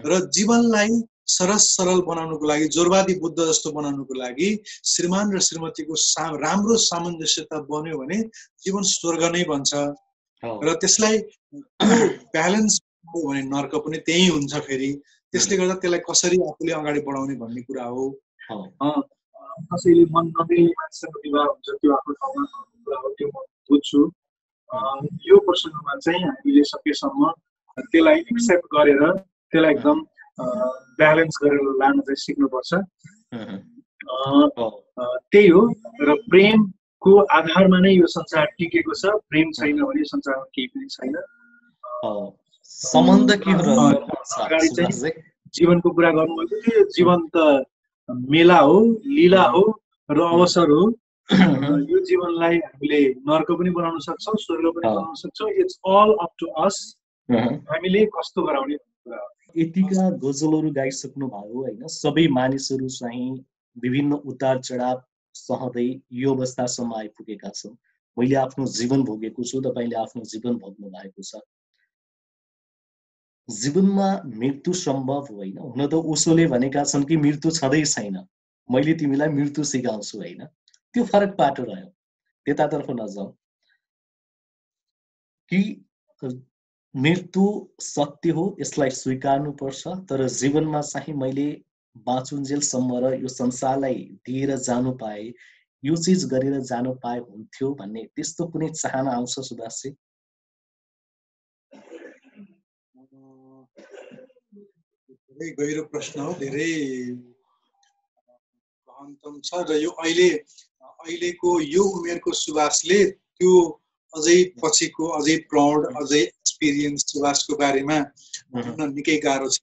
र जीवनलाई सरस सरल बनाउनुको लागि, जोरवादी बुद्ध जस्तो बनाउनुको लागि श्रीमान र श्रीमतीको राम्रो सामञ्जस्यता बन्यो भने जीवन स्वर्ग नै बन्छ। र त्यसलाई त्यो ब्यालेन्स भने नर्क पनि त्यही हुन्छ फेरि। त्यसले गर्दा त्यसलाई कसरी आफूले अगाडि बढाउने भन्ने कुरा हो। कसैले मन नमिल्ने मान्छेसँग विवाह हुन्छ, त्यो आफ्नो ठाउँमा कुरा हो, त्यो म बुझ्छु। यो प्रसङ्गमा चाहिँ हामीले सकेसम्म त्यसलाई एक्सेप्ट गरेर त्यसलाई एकदम ब्यालेन्स गरेर लान चाहिँ सिक्नुपर्छ। त्यही हो। र प्रेमको आधारमा नै यो संसार टिकेको छ। प्रेम छैन भने संसारमा केही पनि छैन। सम्बन्ध के हो? अगाडि चाहिँ जीवनको कुरा गर्नुभएको थियो। जीवन त मेला हो, लीला हो र अवसर हो। यो जीवनलाई हामीले नर्क पनि बनाउन सक्छौँ, स्वर्ग पनि बनाउन सक्छौँ। It's all up to us, हामीले कस्तो गराउने कुरा हो। यतिका गजलहरू गाइसक्नु भयो होइन, सबै मानिसहरू चाहिँ विभिन्न उतार चढाव सहँदै यो अवस्थासम्म आइपुगेका छन्। मैले आफ्नो जीवन भोगेको छु, तपाईले आफ्नो जीवन भोग्नु भएको छ। जीवनमा मृत्यु सम्भव होइन। हुन त ओशोले भनेका छन् कि मृत्यु छँदै छैन, मैले तिमीलाई मृत्यु सिकाउँछु होइन। त्यो फरक पाटो रह्यो, त्यतातर्फ नजाउँ। कि मृत्यु सत्य हो, यसलाई स्वीकार्नुपर्छ, तर जीवनमा चाहिँ मैले बाँचुन्जेलसम्म र यो संसारलाई दिएर जानु पाए, यो चिज गरेर जानु पाए हुन्थ्यो भन्ने त्यस्तो कुनै चाहना आउँछ सुभाषजी? धेरै गहिरो प्रश्न हो, धेरै गहनतम छ। र यो अहिलेको यो उमेरको सुभाषले त्यो अझै पछिको अझै प्रौढ अझै एक्सपिरियन्स सुभाषको बारेमा भन्न निकै गाह्रो छ।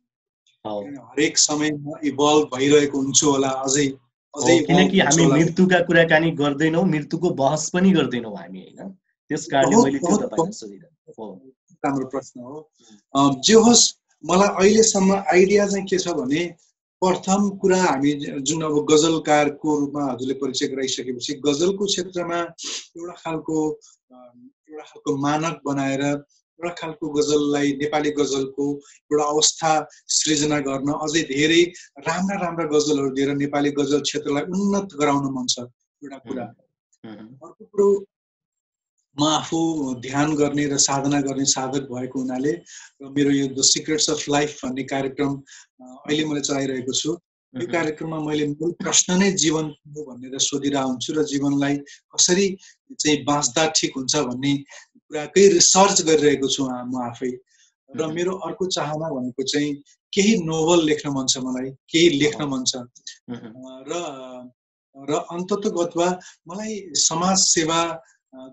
हरेक समयमा इभल्भ भइरहेको हुन्छु होला अझै। किनकि हामी मृत्युका कुराकानी गर्दैनौँ, मृत्युको बहस पनि गर्दैनौँ हामी होइन। त्यसकारणले मैले त्यो तपाईलाई सोधिरहेको। राम्रो प्रश्न हो। जे होस्, मलाई अहिलेसम्म आइडिया चाहिँ के छ भने, प्रथम कुरा हामी जुन अब गजलकारको रूपमा हजुरले परिचय गराइसकेपछि गजलको क्षेत्रमा एउटा खालको मानक बनाएर एउटा खालको गजललाई नेपाली गजलको एउटा अवस्था सृजना गर्न अझै धेरै राम्रा राम्रा गजलहरू दिएर नेपाली गजल क्षेत्रलाई उन्नत गराउन मन छ एउटा कुरा। अर्को कुरो म आफू ध्यान गर्ने र साधना गर्ने साधक भएको हुनाले मेरो यो द सिक्रेट्स अफ लाइफ भन्ने कार्यक्रम अहिले मैले चलाइरहेको छु। यो कार्यक्रममा मैले मूल प्रश्न नै जीवन हो भनेर सोधिरहेको हुन्छु र जीवनलाई कसरी चाहिँ बाँच्दा ठिक हुन्छ भन्ने कुराकै रिसर्च गरिरहेको छु म आफै। र मेरो अर्को चाहना भनेको चाहिँ केही नोभल लेख्न मन छ मलाई, केही लेख्न मन छ र अन्ततगतवा मलाई समाज सेवा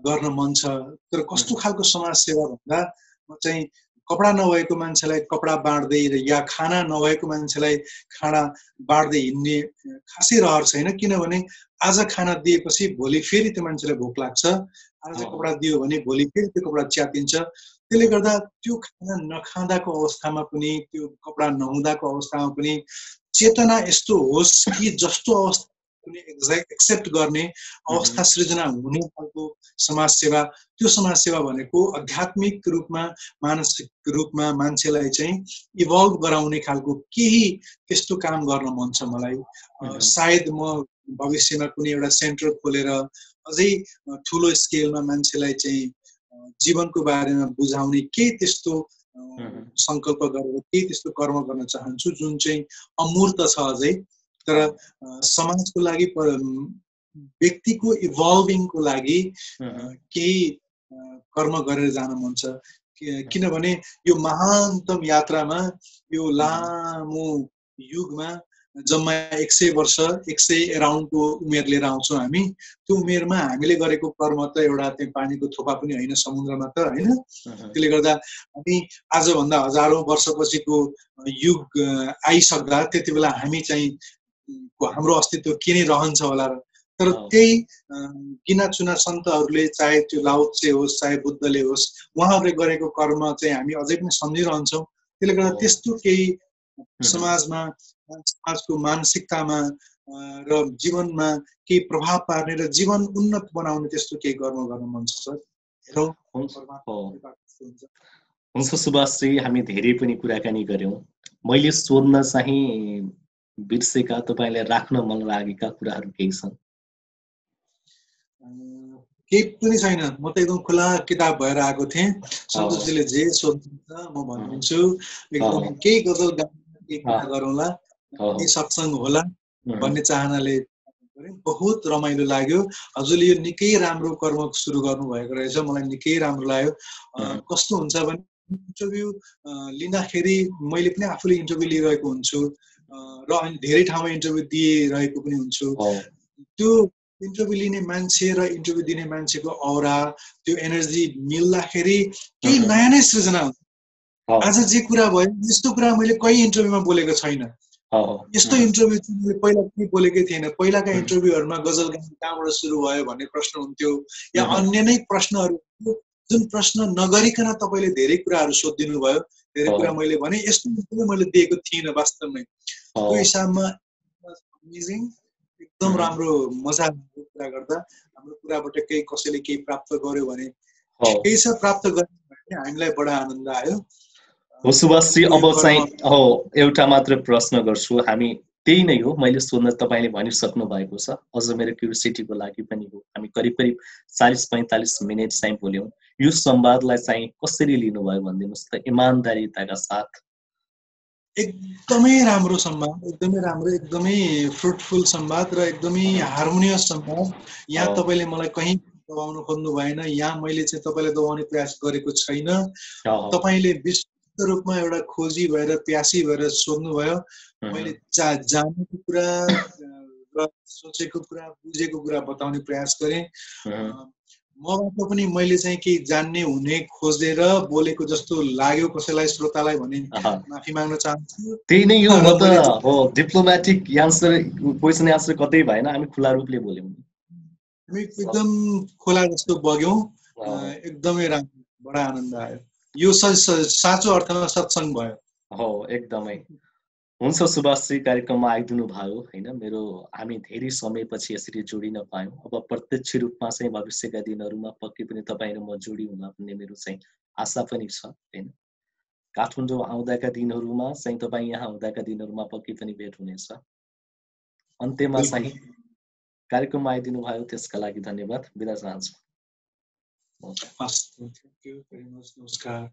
गर्न मन छ। तर कस्तो खालको समाज सेवा भन्दा म चाहिँ कपडा नभएको मान्छेलाई कपडा बाँड्दै या खाना नभएको मान्छेलाई खाना बाँड्दै हिँड्ने खासै रहर छैन। किनभने आज खाना दिएपछि भोलि फेरि त्यो मान्छेलाई भोक लाग्छ, आज कपडा दियो भने भोलि फेरि त्यो कपडा च्यातिन्छ। त्यसले गर्दा त्यो खाना नखाँदाको अवस्थामा पनि, त्यो कपडा नहुँदाको अवस्थामा पनि चेतना यस्तो होस् कि जस्तो अवस्था एक्सेप्ट गर्ने अवस्था सृजना हुने खालको समाज सेवा। त्यो समाज सेवा भनेको आध्यात्मिक रूपमा, मानसिक रूपमा मान्छेलाई चाहिँ इभल्भ गराउने खालको केही त्यस्तो काम गर्न मन छ मलाई। सायद म भविष्यमा कुनै एउटा सेन्टर खोलेर अझै ठुलो स्केलमा मान्छेलाई चाहिँ जीवनको बारेमा बुझाउने केही त्यस्तो संकल्प गरेर केही त्यस्तो कर्म गर्न चाहन्छु जुन चाहिँ अमूर्त छ अझै। तर समाजको लागि, व्यक्तिको इभल्भिङको लागि केही कर्म गरेर जान मन छ। किनभने यो महानतम यात्रामा, यो लामो युगमा जम्मा 100 वर्ष 100 एराउन्डको उमेर लिएर आउँछौँ हामी। त्यो उमेरमा हामीले गरेको कर्म त एउटा त्यही पानीको थोपा पनि होइन समुद्रमा त, होइन। त्यसले गर्दा हामी आजभन्दा हजारौँ वर्षपछिको युग आइसक्दा त्यति बेला हामी चाहिँ हाम्रो अस्तित्व के नै रहन्छ होला र। तर त्यही गिना चुना सन्तहरूले, चाहे त्यो लाओत्से होस् चाहे बुद्धले होस्, उहाँहरूले गरेको कर्म चाहिँ हामी अझै पनि सम्झिरहन्छौँ। त्यसले गर्दा त्यस्तो केही समाजमा, समाजको मानसिकतामा र जीवनमा केही प्रभाव पार्ने र जीवन उन्नत बनाउने त्यस्तो केही कर्म गर्न मन छ। हुन्छ सुभाषजी, हामी धेरै पनि कुराकानी गर्यौँ। मैले सोध्न चाहिँ बिर्सेका, तपाईलाई राख्न मन लागेका कुराहरू केही छन्? केही पनि छैन, म त एकदम खुला किताब भएर आएको थिएँ। सन्तोषजीले जे सोध्नुहुन्छ म भनिदिन्छु। एकदम केही गजल केही कुरा गरौँला, केही सत्सङ्ग होला भन्ने चाहनाले बहुत रमाइलो लाग्यो। हजुरले यो निकै राम्रो कर्म सुरु गर्नुभएको रहेछ, मलाई निकै राम्रो लाग्यो। कस्तो हुन्छ भने इन्टरभ्यू लिँदाखेरि मैले पनि आफूले इन्टरभ्यू लिइरहेको हुन्छु र अनि धेरै ठाउँमा इन्टरभ्यू दिइरहेको पनि हुन्छु। त्यो इन्टरभ्यू लिने मान्छे र इन्टरभ्यू दिने मान्छेको औरा, त्यो एनर्जी मिल्दाखेरि केही नयाँ नै सृजना हुन्छ। आज जे कुरा भयो यस्तो कुरा मैले कहीँ इन्टरभ्यूमा बोलेको छैन। यस्तो इन्टरभ्यू मैले पहिला पनि बोलेकै थिएन। पहिलाका इन्टरभ्यूहरूमा गजल गाउन कहाँबाट सुरु भयो भन्ने प्रश्न हुन्थ्यो, या अन्य नै प्रश्नहरू जुन प्रश्न नगरिकन तपाईँले धेरै कुराहरू सोधिदिनु भयो। धेरै कुरा मैले भने यस्तो इन्टरभ्यू मैले दिएको थिइनँ वास्तवमै। त्यो हिसाबमा अमेजिङ, एकदम राम्रो, मजा आयो कुरा गर्दा। हाम्रो कुराबाट केही कसैले केही प्राप्त गर्यो भने केही छ, प्राप्त गर्यो भने हामीलाई बडा आनन्द आयो। हो सुभाषजी, अब चाहिँ एउटा मात्र प्रश्न गर्छु। हामी त्यही नै हो, मैले सोध्न तपाईँले भनिसक्नु भएको छ। अझ मेरो क्युरियोसिटीको लागि पनि हो। हामी करिब करिब 40-45 मिनट चाहिँ बोल्यौँ। यो संवादलाई चाहिँ कसरी लिनुभयो भनिदिनुहोस् त, इमानदारीताका साथ। एकदमै राम्रो संवाद, एकदमै राम्रो, एकदमै फ्रुटफुल संवाद र एकदमै हार्मोनियस संवाद। यहाँ तपाईँले मलाई कहीँ दबाउनु खोज्नु भएन, यहाँ मैले चाहिँ तपाईँलाई दबाउने प्रयास गरेको छैन। तपाईँले विशुद्ध रूपमा एउटा खोजी भएर, प्यासी भएर सोध्नुभयो। मैले जानेको कुरा र सोचेको कुरा, बुझेको कुरा बताउने प्रयास गरेँ। मबाट पनि मैले चाहिँ केही जान्ने हुने खोजेर बोलेको जस्तो लाग्यो कसैलाई, श्रोतालाई भने माफी माग्न चाहन्छु। त्यही नै हो, म त हो डिप्लोमेटिक आन्सर, क्वेसन आन्सर कतै भएन, हामी खुला रूपले बोल्यौँ। हामी एकदम खोला जस्तो बग्यौँ, एकदमै राम्रो, बडा आनन्द आयो। यो साँचो अर्थमा सत्सङ्ग भयो। हो, एकदमै। हुन्छ सुभाषजी, कार्यक्रममा आइदिनु भयो होइन। हामी धेरै समयपछि यसरी जोडिन पायौँ। अब प्रत्यक्ष रूपमा चाहिँ भविष्यका दिनहरूमा पक्कै पनि तपाईँ र म जोडी होला भन्ने मेरो चाहिँ आशा पनि छ हैन। काठमाडौँ आउँदाका दिनहरूमा चाहिँ तपाईँ यहाँ आउँदाका दिनहरूमा पक्कै पनि भेट हुनेछ। अन्त्यमा चाहिँ कार्यक्रममा आइदिनु भयो त्यसका लागि धन्यवाद, बिदा चाहन्छु। हस्, थ्यांक यू भेरी मच, नमस्कार।